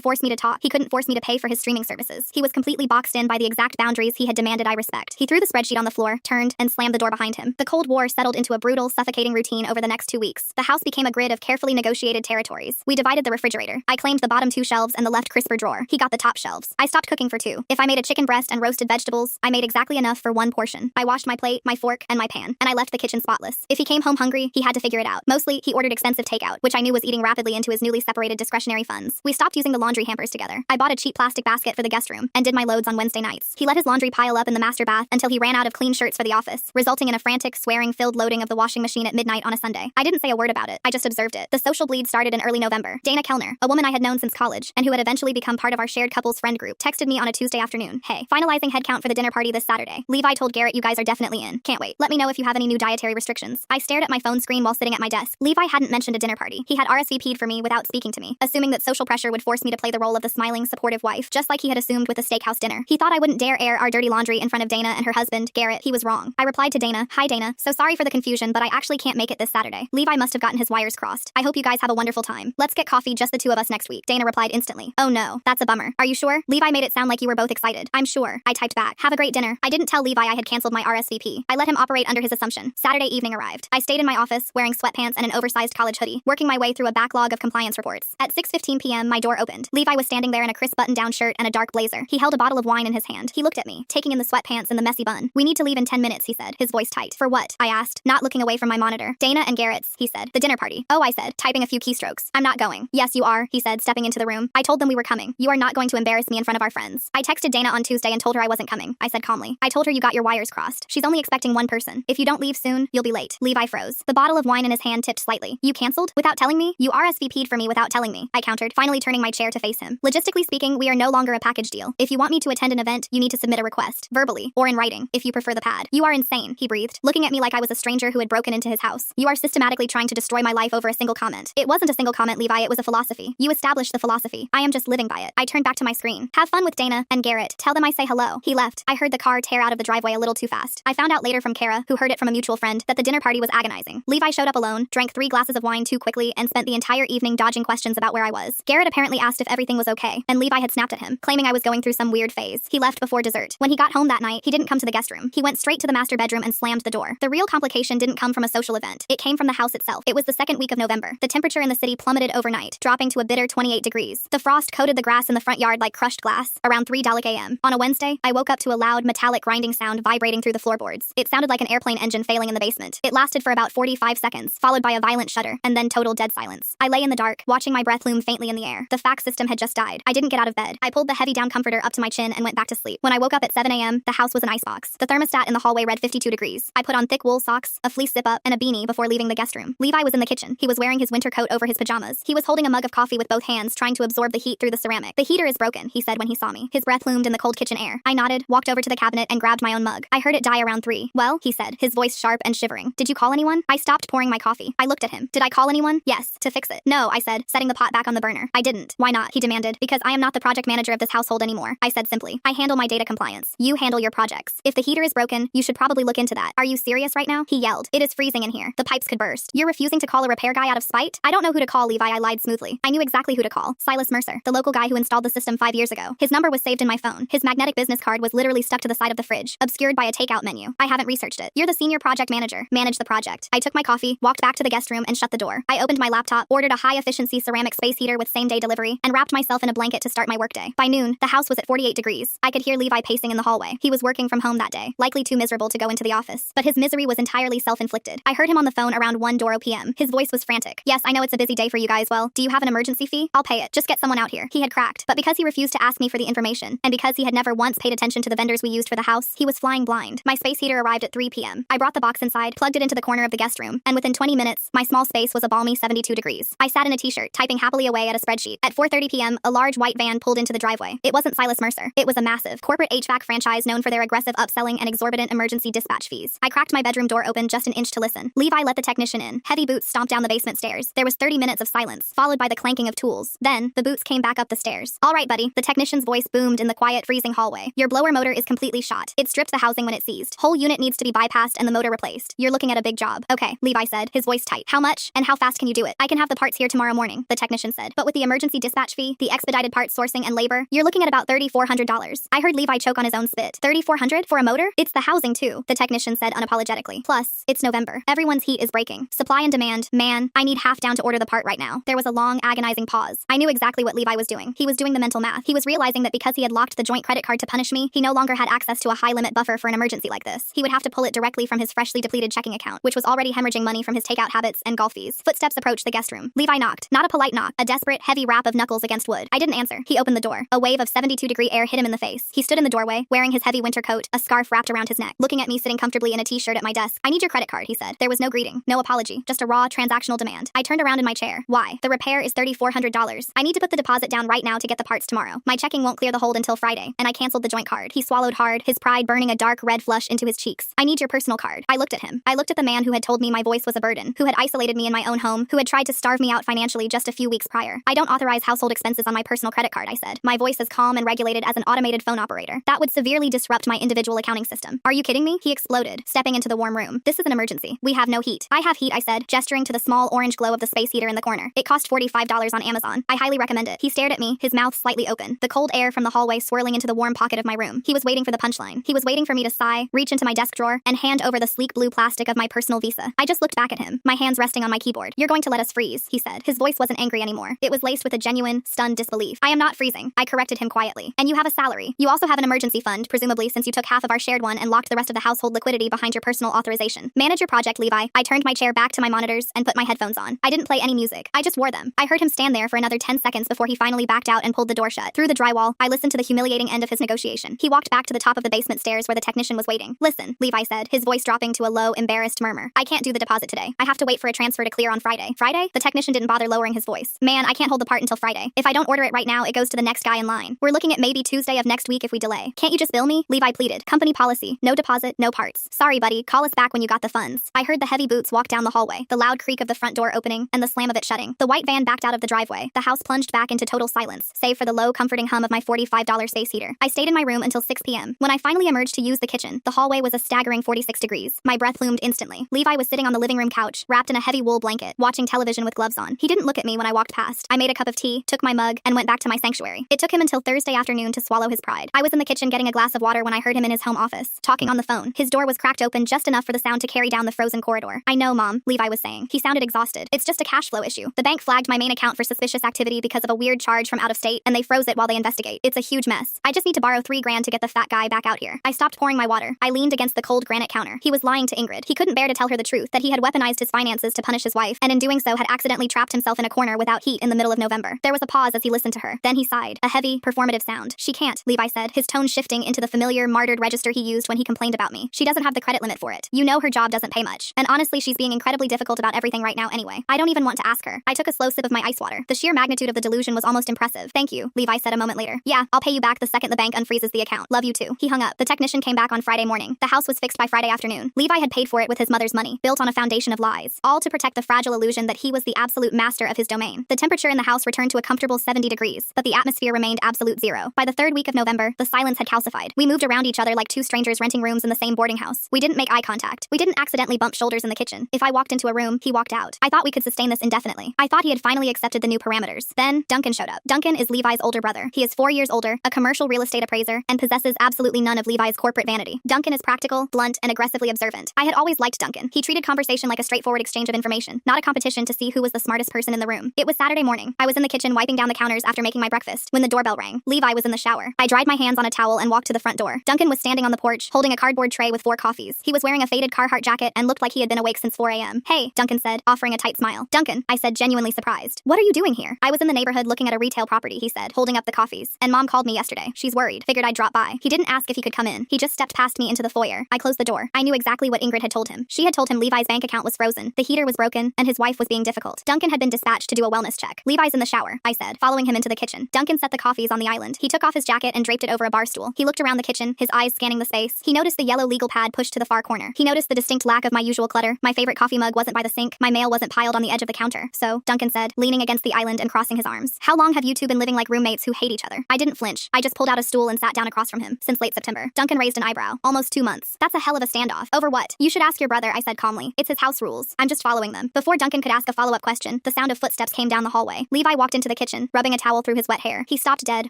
force me to talk. He couldn't force me to pay for his streaming services. He was completely boxed in by the exact boundaries he had demanded I respect. He threw the spreadsheet on the floor, turned, and slammed the door behind him. The Cold War settled into a brutal, suffocating routine over the next 2 weeks. The house became a grid of carefully negotiated territories. We divided the refrigerator. I claimed the bottom 2 shelves and the left crisper drawer. He got the top shelves. I stopped cooking for 2. If I made a chicken breast and roasted vegetables, I made exactly enough for 1 portion. I washed my plate, my fork, and my pan, and I left the kitchen spotless. If he came home hungry, he had to figure it out. Mostly, he ordered expensive takeout, which I knew was eating rapidly into his newly separated discretionary funds. We stopped using the laundry hampers together. I bought a cheap plastic basket for the guest room and did my loads on Wednesday nights. He let his laundry pile up in the master bath until he ran out of clean shirts for the office, resulting in a frantic, swearing-filled loading of the washing machine at midnight on a Sunday. I didn't say a word about it. I just observed it. The social bleed started in early November. Dana Kellner, a woman I had known since college and who had eventually become part of our shared couples friend group, texted me on a Tuesday afternoon. Hey, finalizing headcount for the dinner party this Saturday. Levi told Garrett you guys are definitely in. Can't wait. Let me know if you have any new dietary restrictions. I stared at my phone screen while sitting at my desk. Levi hadn't mentioned a dinner party. He had RSVP'd for me without speaking to me, assuming that social pressure would force me to play the role of the smiling, supportive wife, just like he had assumed with the steakhouse dinner. He thought I wouldn't dare air our dirty laundry in front of Dana and her husband, Garrett. He was wrong. I replied to Dana, "Hi Dana, so sorry for the confusion, but I actually can't make it this Saturday. Levi must have gotten his wires crossed. I hope you guys have a wonderful time. Let's get coffee, just the 2 of us next week." Dana replied instantly, "Oh no, that's a bummer. Are you sure?" Levi made it sound like you were both excited. "I'm sure." I typed back, "Have a great dinner." I didn't tell Levi I had canceled my RSVP. I let him operate under his assumption. Saturday evening arrived. I stayed in my office, wearing sweatpants and an oversized college hoodie, working my way through a backlog of compliance reports. At 6:15 p.m., my door opened. Levi was standing there in a crisp button-down shirt and a dark blazer. He held a bottle of wine in his hand. He looked at me, taking in the sweatpants and the messy bun. "We need to leave in 10 minutes, he said, his voice tight. "For what?" I asked, not looking away from my monitor. "Dana and Garrett's," he said. "The dinner party." "Oh," I said, typing a few keystrokes. "I'm not going." "Yes, you are," he said, stepping into the room. "I told them we were coming. You are not going to embarrass me in front of our friends." I texted Dana on Tuesday and told her I wasn't coming. I said calmly, "I told her you got your wires crossed. She's only expecting 1 person. If you don't leave soon, you'll be late." Levi froze. The bottle of wine in his hand tipped slightly. "You canceled? Without telling me? You RSVP'd for me without telling me," I countered, finally turning my chair to face him. "Logistically speaking, we are no longer a package deal. If you want me to attend an event, you need to submit a request, verbally, or in writing, if you prefer the pad." "You are insane," he breathed, looking at me like I was a stranger who had broken into his house. "You are systematically trying to destroy my life over a single comment." "It wasn't a single comment, Levi, it was a philosophy. You established the philosophy. I am just living by it." I turned back to my screen. "Have fun with Dana and Garrett. Tell them I say hello." He left. I heard the car tear out of the driveway a little too fast. I found out later from Kara, who heard it from a mutual friend, that the dinner party was agonizing. Levi showed up alone, drank 3 glasses of wine too quickly, and spent the entire evening dodging questions about where I was. Garrett apparently asked if everything was okay, and Levi had snapped at him, claiming I was going through some weird phase. He left before dessert. When he got home that night, he didn't come to the guest room. He went straight to the master bedroom and slammed the door. The real complication didn't come from a social event. It came from the house itself. It was the second week of November. The temperature in the city plummeted overnight, dropping to a bitter 28 degrees. The frost coated the grass in the front yard like crushed glass. Around 3 a.m. on a Wednesday, I woke up to a loud, metallic grinding sound vibrating through the floorboards. It sounded like an airplane engine failing in the basement. It lasted for about 45 seconds, followed by a violent shudder, and then total dead silence. I lay in the dark, watching my breath loom faintly in the air. The fax system had just died. I didn't get out of bed. I pulled the heavy down comforter up to my chin and went back to sleep. When I woke up at 7 a.m., the house was an icebox. The thermostat in the hallway read 52 degrees. I put on thick wool socks, a fleece zip-up, and a beanie before leaving the guest room. Levi was in the kitchen. He was wearing his winter coat over his pajamas. He was holding a mug of coffee with both hands, trying to absorb the heat through the ceramic. "The heater is broken," he said when he saw me. His breath loomed in the cold kitchen air. I nodded, walked over to the cabinet, and grabbed my own mug. I heard it die around 3. "Well," he said, his voice sharp and shivering. "Did you call anyone?" I stopped pouring my coffee. I looked at him. "Did I call anyone?" "Yes, to fix it." "No," I said, setting the pot back on the burner. "I didn't." "Why not?" he demanded. "Because I am not the project manager of this household anymore," I said simply. "I handle my data compliance. You handle your projects. If the heater is broken, you should probably look into that." "Are you serious right now?" he yelled. "It is freezing in here. The pipes could burst." "You're refusing to call a repair guy out of spite?" "I don't know who to call, Levi," I lied smoothly. I knew exactly who to call. Silas Mercer, the local guy who installed the system 5 years ago. His number was saved in my phone. His magnetic business card was literally stuck to the side of the fridge, obscured by a takeout menu. I haven't researched it. "You're the senior project manager. Manage the project." I took my coffee, walked back to the guest room, and shut the door. I opened my laptop, ordered a high-efficiency ceramic space heater with same-day delivery, and wrapped myself in a blanket to start my workday. By noon, the house was at 48 degrees. I could hear Levi pacing in the hallway. He was working from home that day, likely too miserable to go into the office. But his misery was entirely self-inflicted. I heard him on the phone around 1 p.m. His voice was frantic. "Yes, I know it's a busy day for you guys. Well, do you have an emergency fee? I'll pay it. Just get someone out here." He had cracked. But because he refused to ask me for the information, and because he had never once paid attention to the vendors we used for the house, he was flying blind. My space heater arrived at 3 p.m. I brought the box inside, plugged it into the corner of the guest room, and within 20 minutes, my small space was a balmy 72 degrees. I sat in a t-shirt, typing happily away at a spreadsheet. At 4:30 p.m., a large white van pulled into the driveway. It wasn't Silas Mercer. It was a massive, corporate HVAC franchise known for their aggressive upselling and exorbitant emergency dispatch fees. I cracked my bedroom door open just an inch to listen. Levi let the technician in. Heavy boots stomped down the basement stairs. There was 30 minutes of silence, followed by the clanking of tools. Then, the boots came back up the stairs. "All right, buddy," the technician's voice boomed in the quiet, freezing hallway. "Your blower motor is completely shot. It stripped the housing when it seized. Whole unit needs to be bypassed and the motor replaced. You're looking at a big job." "Okay," Levi said, his voice tight. tight. How much? And how fast can you do it? I can have the parts here tomorrow morning, the technician said. But with the emergency dispatch fee, the expedited parts sourcing and labor, you're looking at about $3,400. I heard Levi choke on his own spit. $3,400 for a motor? It's the housing too, the technician said unapologetically. Plus, it's November. Everyone's heat is breaking. Supply and demand. Man, I need half down to order the part right now. There was a long, agonizing pause. I knew exactly what Levi was doing. He was doing the mental math. He was realizing that because he had locked the joint credit card to punish me, he no longer had access to a high-limit buffer for an emergency like this. He would have to pull it directly from his freshly depleted checking account, which was already hemorrhaging money from his takeout habits and golf fees. Footsteps approached the guest room. Levi knocked. Not a polite knock, a desperate, heavy rap of knuckles against wood. I didn't answer. He opened the door. A wave of 72-degree air hit him in the face. He stood in the doorway, wearing his heavy winter coat, a scarf wrapped around his neck, looking at me sitting comfortably in a t-shirt at my desk. I need your credit card, he said. There was no greeting, no apology, just a raw, transactional demand. I turned around in my chair. Why? The repair is $3,400. I need to put the deposit down right now to get the parts tomorrow. My checking won't clear the hold until Friday, and I canceled the joint card. He swallowed hard, his pride burning a dark red flush into his cheeks. I need your personal card. I looked at him. I looked at the man who had told me my voice was a burden, who had isolated me in my own home, who had tried to starve me out financially just a few weeks prior. I don't authorize household expenses on my personal credit card, I said, my voice as calm and regulated as an automated phone operator. That would severely disrupt my individual accounting system. Are you kidding me? He exploded, stepping into the warm room. This is an emergency. We have no heat. I have heat, I said, gesturing to the small orange glow of the space heater in the corner. It cost $45 on Amazon. I highly recommend it. He stared at me, his mouth slightly open, the cold air from the hallway swirling into the warm pocket of my room. He was waiting for the punchline. He was waiting for me to sigh, reach into my desk drawer, and hand over the sleek blue plastic of my personal Visa. I just looked back at him, my hands resting on my keyboard. You're going to let us freeze, he said. His voice wasn't angry anymore. It was laced with a genuine, stunned disbelief. I am not freezing, I corrected him quietly. And you have a salary. You also have an emergency fund, presumably since you took half of our shared one and locked the rest of the household liquidity behind your personal authorization. Manage your project, Levi. I turned my chair back to my monitors and put my headphones on. I didn't play any music. I just wore them. I heard him stand there for another 10 seconds before he finally backed out and pulled the door shut. Through the drywall, I listened to the humiliating end of his negotiation. He walked back to the top of the basement stairs where the technician was waiting. Listen, Levi said, his voice dropping to a low, embarrassed murmur. I can't do the deposit today. I have to wait for a transfer to clear on Friday. Friday? The technician didn't bother lowering his voice. Man, I can't hold the part until Friday. If I don't order it right now, it goes to the next guy in line. We're looking at maybe Tuesday of next week if we delay. Can't you just bill me? Levi pleaded. Company policy. No deposit, no parts. Sorry, buddy. Call us back when you got the funds. I heard the heavy boots walk down the hallway, the loud creak of the front door opening, and the slam of it shutting. The white van backed out of the driveway. The house plunged back into total silence, save for the low, comforting hum of my $45 space heater. I stayed in my room until 6 p.m. When I finally emerged to use the kitchen, the hallway was a staggering 46 degrees. My breath loomed instantly. Levi was sitting on the living room couch, wrapped in a heavy wool blanket, watching television with gloves on. He didn't look at me when I walked past. I made a cup of tea, took my mug, and went back to my sanctuary. It took him until Thursday afternoon to swallow his pride. I was in the kitchen getting a glass of water when I heard him in his home office, talking on the phone. His door was cracked open just enough for the sound to carry down the frozen corridor. I know, Mom, Levi was saying. He sounded exhausted. It's just a cash flow issue. The bank flagged my main account for suspicious activity because of a weird charge from out of state, and they froze it while they investigate. It's a huge mess. I just need to borrow $3,000 to get the fat guy back out here. I stopped pouring my water. I leaned against the cold granite counter. He was lying to Ingrid. He couldn't bear to tell her the truth, that he had weaponized his finances to punish his wife, and in doing so had accidentally trapped himself in a corner without heat in the middle of November. There was a pause as he listened to her. Then he sighed. A heavy, performative sound. She can't, Levi said, his tone shifting into the familiar, martyred register he used when he complained about me. She doesn't have the credit limit for it. You know her job doesn't pay much. And honestly, she's being incredibly difficult about everything right now anyway. I don't even want to ask her. I took a slow sip of my ice water. The sheer magnitude of the delusion was almost impressive. Thank you, Levi said a moment later. Yeah, I'll pay you back the second the bank unfreezes the account. Love you too. He hung up. The technician came back on Friday morning. The house was fixed by Friday afternoon. Levi had paid for it with his mother's money, built on a foundation of lies, all to protect the fragile illusion that he was the absolute master of his domain. The temperature in the house returned to a comfortable 70 degrees, but the atmosphere remained absolute zero. By the third week of November, the silence had calcified. We moved around each other like two strangers renting rooms in the same boarding house. We didn't make eye contact. We didn't accidentally bump shoulders in the kitchen. If I walked into a room, he walked out. I thought we could sustain this indefinitely. I thought he had finally accepted the new parameters. Then, Duncan showed up. Duncan is Levi's older brother. He is 4 years older, a commercial real estate appraiser, and possesses absolutely none of Levi's corporate vanity. Duncan is practical, blunt, and aggressively observant. I had always liked Duncan. He treated conversation like a straightforward exchange of information, not a competition to see who was the smartest person in the room. It was Saturday morning. I was in the kitchen wiping down the counters after making my breakfast when the doorbell rang. Levi was in the shower. I dried my hands on a towel and walked to the front door. Duncan was standing on the porch, holding a cardboard tray with 4 coffees. He was wearing a faded Carhartt jacket and looked like he had been awake since 4 a.m. Hey, Duncan said, offering a tight smile. Duncan, I said, genuinely surprised. What are you doing here? I was in the neighborhood looking at a retail property, he said, holding up the coffees. And Mom called me yesterday. She's worried. Figured I'd drop by. He didn't ask if he could come in. He just stepped past me into the foyer. I closed the door. I knew exactly what Ingrid had told him. She had told him Levi's bank account was frozen, the heater was broken, and his wife was being difficult. Duncan had been dispatched to do a wellness check. Levi's in the shower, I said, following him into the kitchen. Duncan set the coffees on the island. He took off his jacket and draped it over a bar stool. He looked around the kitchen, his eyes scanning the space. He noticed the yellow legal pad pushed to the far corner. He noticed the distinct lack of my usual clutter. My favorite coffee mug wasn't by the sink. My mail wasn't piled on the edge of the counter. So, Duncan said, leaning against the island and crossing his arms, how long have you two been living like roommates who hate each other? I didn't flinch. I just pulled out a stool and sat down across from him. Since late September. Duncan raised an eyebrow. Almost 2 months. That's a hell of a standoff. Over what? You should ask your brother, I said calmly. It's his house rules. I'm I'm just following them. Before Duncan could ask a follow-up question, the sound of footsteps came down the hallway. Levi walked into the kitchen, rubbing a towel through his wet hair. He stopped dead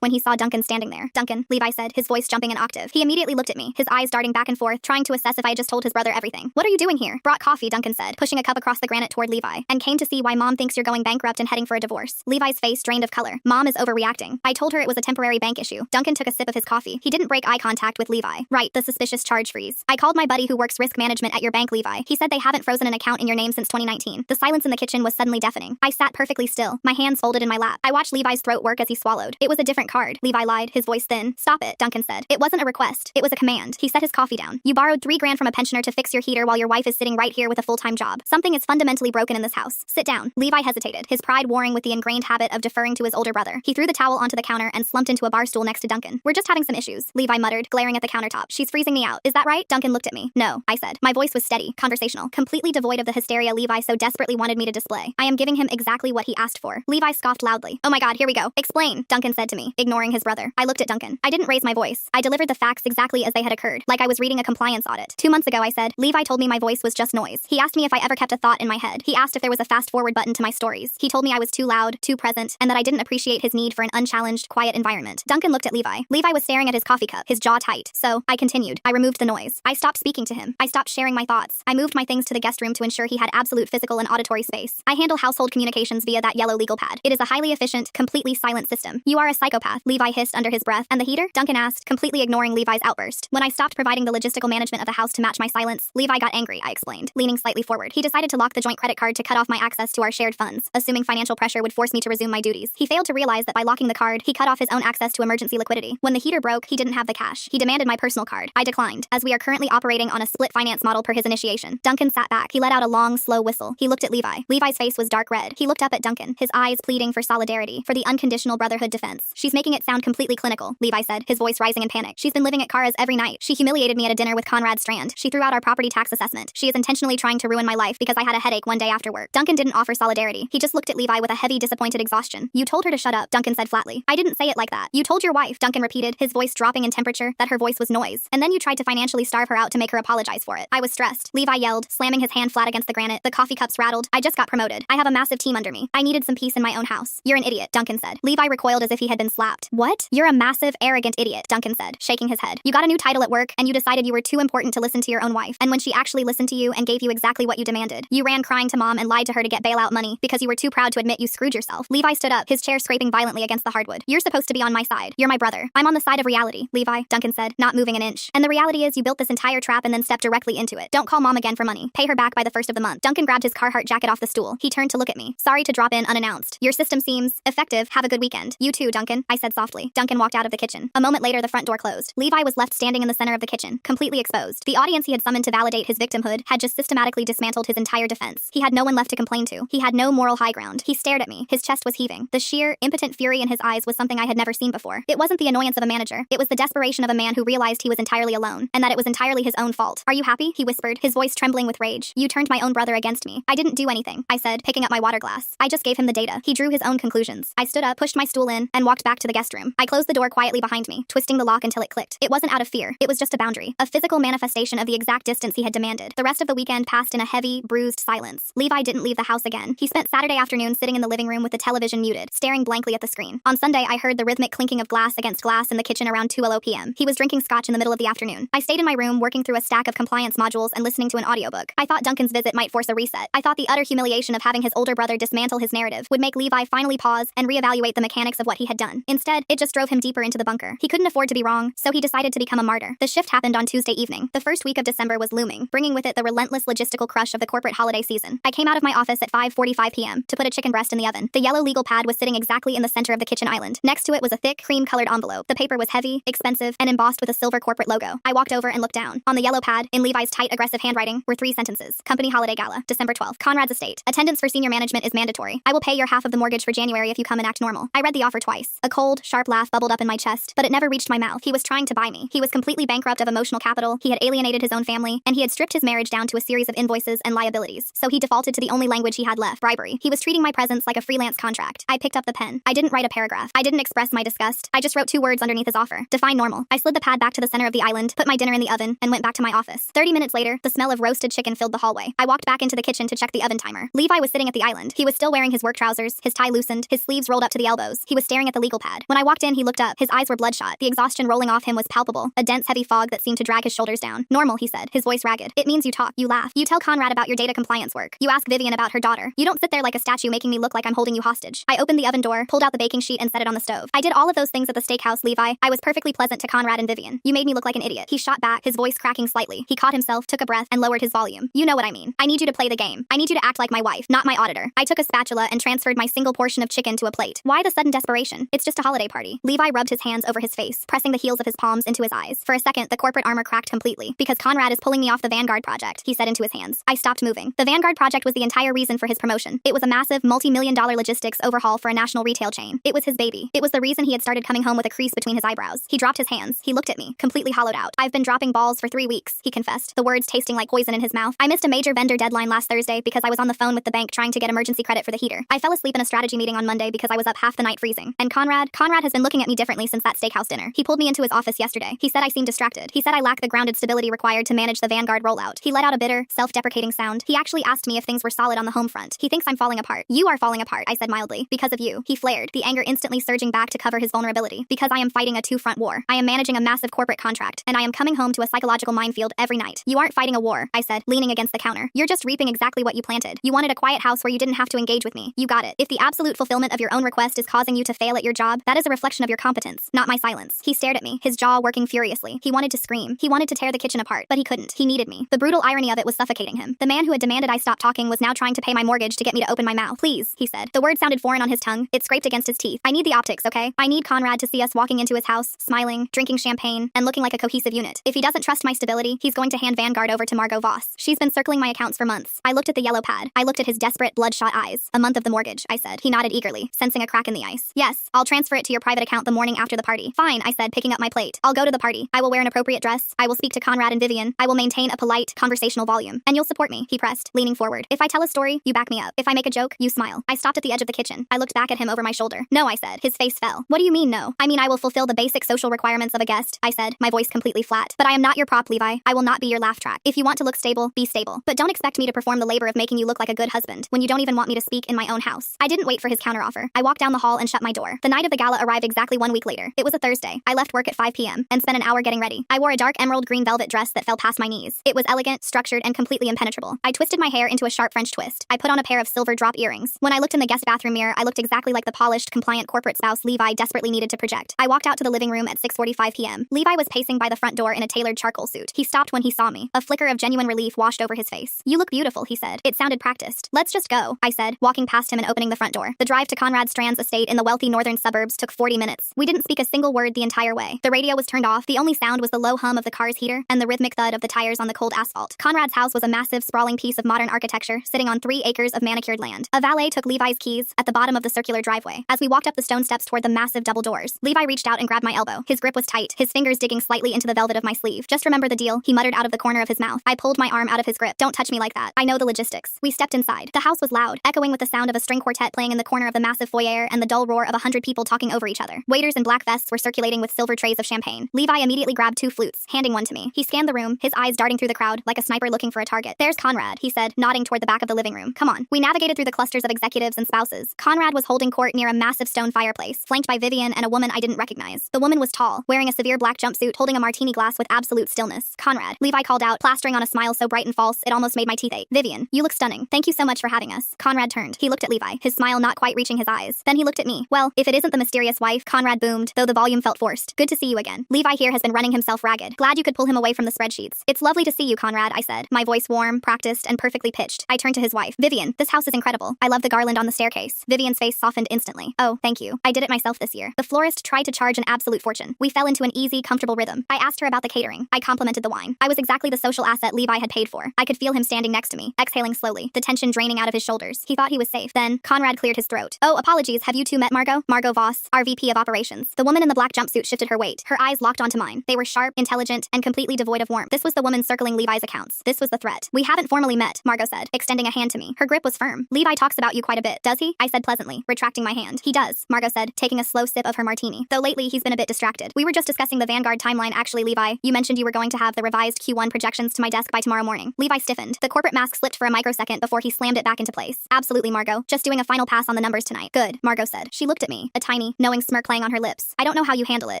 when he saw Duncan standing there. Duncan, Levi said, his voice jumping an octave. He immediately looked at me, his eyes darting back and forth, trying to assess if I had just told his brother everything. What are you doing here? Brought coffee, Duncan said, pushing a cup across the granite toward Levi. And came to see why Mom thinks you're going bankrupt and heading for a divorce. Levi's face drained of color. Mom is overreacting. I told her it was a temporary bank issue. Duncan took a sip of his coffee. He didn't break eye contact with Levi. Right, the suspicious charge freeze. I called my buddy who works risk management at your bank, Levi. He said they haven't frozen an account in your name since 2019. The silence in the kitchen was suddenly deafening. I sat perfectly still, my hands folded in my lap. I watched Levi's throat work as he swallowed. It was a different card. Levi lied, his voice thin. Stop it, Duncan said. It wasn't a request. It was a command. He set his coffee down. You borrowed $3,000 from a pensioner to fix your heater while your wife is sitting right here with a full-time job. Something is fundamentally broken in this house. Sit down. Levi hesitated, his pride warring with the ingrained habit of deferring to his older brother. He threw the towel onto the counter and slumped into a bar stool next to Duncan. We're just having some issues, Levi muttered, glaring at the countertop. She's freezing me out. Is that right? Duncan looked at me. No, I said. My voice was steady, conversational, completely devoid of the hysteria Levi so desperately wanted me to display. I am giving him exactly what he asked for. Levi scoffed loudly. Oh my god, here we go. Explain, Duncan said to me, ignoring his brother. I looked at Duncan. I didn't raise my voice. I delivered the facts exactly as they had occurred, like I was reading a compliance audit. 2 months ago, I said, Levi told me my voice was just noise. He asked me if I ever kept a thought in my head. He asked if there was a fast-forward button to my stories. He told me I was too loud, too present, and that I didn't appreciate his need for an unchallenged, quiet environment. Duncan looked at Levi. Levi was staring at his coffee cup, his jaw tight. So, I continued. I removed the noise. I stopped speaking to him. I stopped sharing my thoughts. I moved my things to the guest room to ensure he had absolute physical and auditory space. I handle household communications via that yellow legal pad. It is a highly efficient, completely silent system. You are a psychopath, Levi hissed under his breath. And the heater? Duncan asked, completely ignoring Levi's outburst. When I stopped providing the logistical management of the house to match my silence, Levi got angry, I explained, leaning slightly forward. He decided to lock the joint credit card to cut off my access to our shared funds, assuming financial pressure would force me to resume my duties. He failed to realize that by locking the card, he cut off his own access to emergency liquidity. When the heater broke, he didn't have the cash. He demanded my personal card. I declined, as we are currently operating on a split finance model per his initiation. Duncan sat back. He let out a long, slow whistle. He looked at Levi. Levi's face was dark red. He looked up at Duncan, his eyes pleading for solidarity, for the unconditional brotherhood defense. She's making it sound completely clinical, Levi said, his voice rising in panic. She's been living at Kara's every night. She humiliated me at a dinner with Conrad Strand. She threw out our property tax assessment. She is intentionally trying to ruin my life because I had a headache one day after work. Duncan didn't offer solidarity. He just looked at Levi with a heavy, disappointed exhaustion. You told her to shut up, Duncan said flatly. I didn't say it like that. You told your wife, Duncan repeated, his voice dropping in temperature, that her voice was noise. And then you tried to financially starve her out to make her apologize for it. I was stressed. Levi yelled, slamming his hand flat against the granite. The coffee cups rattled. I just got promoted. I have a massive team under me. I needed some peace in my own house. You're an idiot, Duncan said. Levi recoiled as if he had been slapped. What? You're a massive, arrogant idiot, Duncan said, shaking his head. You got a new title at work, and you decided you were too important to listen to your own wife. And when she actually listened to you and gave you exactly what you demanded, you ran crying to Mom and lied to her to get bailout money because you were too proud to admit you screwed yourself. Levi stood up, his chair scraping violently against the hardwood. You're supposed to be on my side. You're my brother. I'm on the side of reality, Levi, Duncan said, not moving an inch. And the reality is you built this entire trap and then stepped directly into it. Don't call Mom again for money. Pay her back by the first of the month. Duncan grabbed his Carhartt jacket off the stool. He turned to look at me. Sorry to drop in unannounced. Your system seems effective. Have a good weekend. You too, Duncan, I said softly. Duncan walked out of the kitchen. A moment later, the front door closed. Levi was left standing in the center of the kitchen, completely exposed. The audience he had summoned to validate his victimhood had just systematically dismantled his entire defense. He had no one left to complain to. He had no moral high ground. He stared at me. His chest was heaving. The sheer, impotent fury in his eyes was something I had never seen before. It wasn't the annoyance of a manager. It was the desperation of a man who realized he was entirely alone, and that it was entirely his own fault. Are you happy? He whispered, his voice trembling with rage. You turned my own brother against me. I didn't do anything, I said, picking up my water glass. I just gave him the data. He drew his own conclusions. I stood up, pushed my stool in, and walked back to the guest room. I closed the door quietly behind me, twisting the lock until it clicked. It wasn't out of fear. It was just a boundary, a physical manifestation of the exact distance he had demanded. The rest of the weekend passed in a heavy, bruised silence. Levi didn't leave the house again. He spent Saturday afternoon sitting in the living room with the television muted, staring blankly at the screen. On Sunday, I heard the rhythmic clinking of glass against glass in the kitchen around 2:00 p.m. He was drinking scotch in the middle of the afternoon. I stayed in my room working through a stack of compliance modules and listening to an audiobook. I thought Duncan's visit might force a reset. I thought the utter humiliation of having his older brother dismantle his narrative would make Levi finally pause and reevaluate the mechanics of what he had done. Instead, it just drove him deeper into the bunker. He couldn't afford to be wrong, so he decided to become a martyr. The shift happened on Tuesday evening. The first week of December was looming, bringing with it the relentless logistical crush of the corporate holiday season. I came out of my office at 5:45 p.m. to put a chicken breast in the oven. The yellow legal pad was sitting exactly in the center of the kitchen island. Next to it was a thick, cream-colored envelope. The paper was heavy, expensive, and embossed with a silver corporate logo. I walked over and looked down. On the yellow pad, in Levi's tight, aggressive handwriting, were 3 sentences. Company holiday gala, December 12th. Conrad's estate. Attendance for senior management is mandatory. I will pay your half of the mortgage for January if you come and act normal. I read the offer twice. A cold, sharp laugh bubbled up in my chest, but it never reached my mouth. He was trying to buy me. He was completely bankrupt of emotional capital. He had alienated his own family, and he had stripped his marriage down to a series of invoices and liabilities. So he defaulted to the only language he had left, bribery. He was treating my presence like a freelance contract. I picked up the pen. I didn't write a paragraph. I didn't express my disgust. I just wrote 2 words underneath his offer. Define normal. I slid the pad back to the center of the island, put my dinner in the oven, and went back to my office. 30 minutes later, the smell of roasted chicken filled the hallway. I walked walked back into the kitchen to check the oven timer. Levi was sitting at the island. He was still wearing his work trousers, his tie loosened, his sleeves rolled up to the elbows. He was staring at the legal pad. When I walked in, he looked up. His eyes were bloodshot. The exhaustion rolling off him was palpable. A dense, heavy fog that seemed to drag his shoulders down. Normal, he said, his voice ragged. It means you talk, you laugh, you tell Conrad about your data compliance work. You ask Vivian about her daughter. You don't sit there like a statue making me look like I'm holding you hostage. I opened the oven door, pulled out the baking sheet, and set it on the stove. I did all of those things at the steakhouse, Levi. I was perfectly pleasant to Conrad and Vivian. You made me look like an idiot. He shot back, his voice cracking slightly. He caught himself, took a breath, and lowered his volume. You know what I mean. I need you to play the game. I need you to act like my wife, not my auditor. I took a spatula and transferred my single portion of chicken to a plate. Why the sudden desperation? It's just a holiday party. Levi rubbed his hands over his face, pressing the heels of his palms into his eyes. For a second, the corporate armor cracked completely. Because Conrad is pulling me off the Vanguard project, he said into his hands. I stopped moving. The Vanguard project was the entire reason for his promotion. It was a massive, multi-million-dollar logistics overhaul for a national retail chain. It was his baby. It was the reason he had started coming home with a crease between his eyebrows. He dropped his hands. He looked at me, completely hollowed out. I've been dropping balls for 3 weeks, he confessed, the words tasting like poison in his mouth. I missed a major vendor deadline last Thursday because I was on the phone with the bank trying to get emergency credit for the heater. I fell asleep in a strategy meeting on Monday because I was up half the night freezing. And Conrad has been looking at me differently since that steakhouse dinner. He pulled me into his office yesterday. He said I seemed distracted. He said I lack the grounded stability required to manage the Vanguard rollout. He let out a bitter, self-deprecating sound. He actually asked me if things were solid on the home front. He thinks I'm falling apart. You are falling apart, I said mildly. Because of you. He flared, the anger instantly surging back to cover his vulnerability. Because I am fighting a two-front war. I am managing a massive corporate contract, and I am coming home to a psychological minefield every night. You aren't fighting a war, I said, leaning against the counter. You're just reaping exactly what you planted. You wanted a quiet house where you didn't have to engage with me. You got it. If the absolute fulfillment of your own request is causing you to fail at your job, that is a reflection of your competence, not my silence. He stared at me, his jaw working furiously. He wanted to scream. He wanted to tear the kitchen apart, but he couldn't. He needed me. The brutal irony of it was suffocating him. The man who had demanded I stop talking was now trying to pay my mortgage to get me to open my mouth. Please, he said. The word sounded foreign on his tongue. It scraped against his teeth. I need the optics, okay? I need Conrad to see us walking into his house, smiling, drinking champagne, and looking like a cohesive unit. If he doesn't trust my stability, he's going to hand Vanguard over to Margot Voss. She's been circling my accounts for months. I looked at the yellow pad. I looked at his desperate, bloodshot eyes. A month of the mortgage, I said. He nodded eagerly, sensing a crack in the ice. Yes, I'll transfer it to your private account the morning after the party. Fine, I said, picking up my plate. I'll go to the party. I will wear an appropriate dress. I will speak to Conrad and Vivian. I will maintain a polite, conversational volume. And you'll support me, he pressed, leaning forward. If I tell a story, you back me up. If I make a joke, you smile. I stopped at the edge of the kitchen. I looked back at him over my shoulder. No, I said. His face fell. What do you mean no? I mean I will fulfill the basic social requirements of a guest, I said, my voice completely flat. But I am not your prop, Levi. I will not be your laugh track. If you want to look stable, be stable. But don't expect me to perform the labor of making you look like a good husband when you don't even want me to speak in my own house. I didn't wait for his counteroffer. I walked down the hall and shut my door. The night of the gala arrived exactly 1 week later. It was a Thursday. I left work at 5 p.m. and spent an hour getting ready. I wore a dark emerald green velvet dress that fell past my knees. It was elegant, structured, and completely impenetrable. I twisted my hair into a sharp French twist. I put on a pair of silver drop earrings. When I looked in the guest bathroom mirror, I looked exactly like the polished, compliant corporate spouse Levi desperately needed to project. I walked out to the living room at 6:45 p.m. Levi was pacing by the front door in a tailored charcoal suit. He stopped when he saw me. A flicker of genuine relief washed over his face. You look beautiful, he said. It sounded practiced. Let's just go, I said, walking past him and opening the front door. The drive to Conrad Strand's estate in the wealthy northern suburbs took 40 minutes. We didn't speak a single word the entire way. The radio was turned off. The only sound was the low hum of the car's heater and the rhythmic thud of the tires on the cold asphalt. Conrad's house was a massive, sprawling piece of modern architecture sitting on 3 acres of manicured land. A valet took Levi's keys at the bottom of the circular driveway. As we walked up the stone steps toward the massive double doors, Levi reached out and grabbed my elbow. His grip was tight, his fingers digging slightly into the velvet of my sleeve. Just remember the deal, he muttered out of the corner of his mouth. I pulled my arm out of his grip. Don't touch me like that. I know the logistics. We stepped inside. The house was loud, echoing with the sound of a string quartet playing in the corner of the massive foyer and the dull roar of 100 people talking over each other. Waiters in black vests were circulating with silver trays of champagne. Levi immediately grabbed 2 flutes, handing one to me. He scanned the room, his eyes darting through the crowd like a sniper looking for a target. There's Conrad, he said, nodding toward the back of the living room. Come on. We navigated through the clusters of executives and spouses. Conrad was holding court near a massive stone fireplace, flanked by Vivian and a woman I didn't recognize. The woman was tall, wearing a severe black jumpsuit, holding a martini glass with absolute stillness. Conrad, Levi called out, plastering on a smile so bright and false it almost made my teeth ache. Vivian, you look stunning. Thank you so much for having us. Conrad turned. He looked at Levi, his smile not quite reaching his eyes. Then he looked at me. Well, if it isn't the mysterious wife, Conrad boomed, though the volume felt forced. Good to see you again. Levi here has been running himself ragged. Glad you could pull him away from the spreadsheets. It's lovely to see you, Conrad, I said, my voice warm, practiced, and perfectly pitched. I turned to his wife. Vivian, this house is incredible. I love the garland on the staircase. Vivian's face softened instantly. Oh, thank you. I did it myself this year. The florist tried to charge an absolute fortune. We fell into an easy, comfortable rhythm. I asked her about the catering. I complimented the wine. I was exactly the social asset Levi had paid for. I could feel him standing next to me, exhaling slowly, the tension draining out of his shoulders. He thought he was safe. Then, Conrad cleared his throat. Oh, apologies. Have you two met Margot? Margot Voss, our VP of operations. The woman in the black jumpsuit shifted her weight. Her eyes locked onto mine. They were sharp, intelligent, and completely devoid of warmth. This was the woman circling Levi's accounts. This was the threat. We haven't formally met, Margot said, extending a hand to me. Her grip was firm. Levi talks about you quite a bit, does he? I said pleasantly, retracting my hand. He does, Margot said, taking a slow sip of her martini. Though lately he's been a bit distracted. We were just discussing the Vanguard timeline actually, Levi. You mentioned you were going to have the revised Q1 projections to my desk by tomorrow morning. Levi stiffened. The corporate mask slipped for a microsecond before he slammed it back into place. Absolutely, Margot. Just doing a final pass on the numbers tonight. Good, Margot said. She looked at me, a tiny, knowing smirk playing on her lips. I don't know how you handle it,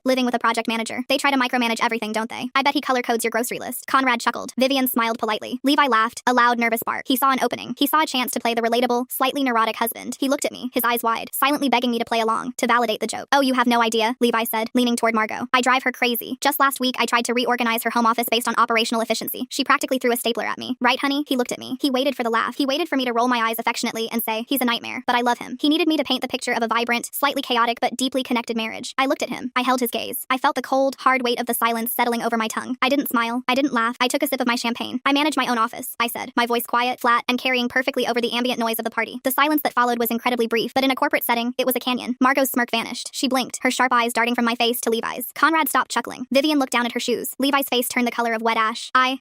living with a project manager. They try to micromanage everything, don't they? I bet he color codes your grocery list. Conrad chuckled. Vivian smiled politely. Levi laughed, a loud, nervous bark. He saw an opening. He saw a chance to play the relatable, slightly neurotic husband. He looked at me, his eyes wide, silently begging me to play along, to validate the joke. Oh, you have no idea, Levi said, leaning toward Margot. I drive her crazy. Just last week, I tried to reorganize her home office based on operational efficiency. She practically threw a stapler at me. Right, honey? He looked at me. He waited for the laugh. He waited for me to roll my eyes affectionately and say, he's a nightmare, but I love him. He needed me to paint the picture of a vibrant, slightly chaotic, but deeply connected marriage. I looked at him. I held his gaze. I felt the cold, hard weight of the silence settling over my tongue. I didn't smile. I didn't laugh. I took a sip of my champagne. I manage my own office, I said, my voice quiet, flat, and carrying perfectly over the ambient noise of the party. The silence that followed was incredibly brief, but in a corporate setting, it was a canyon. Margot's smirk vanished. She blinked, her sharp eyes darting from my face to Levi's. Conrad stopped chuckling. Vivian looked down at her shoes. Levi's face turned the color of wet ash. I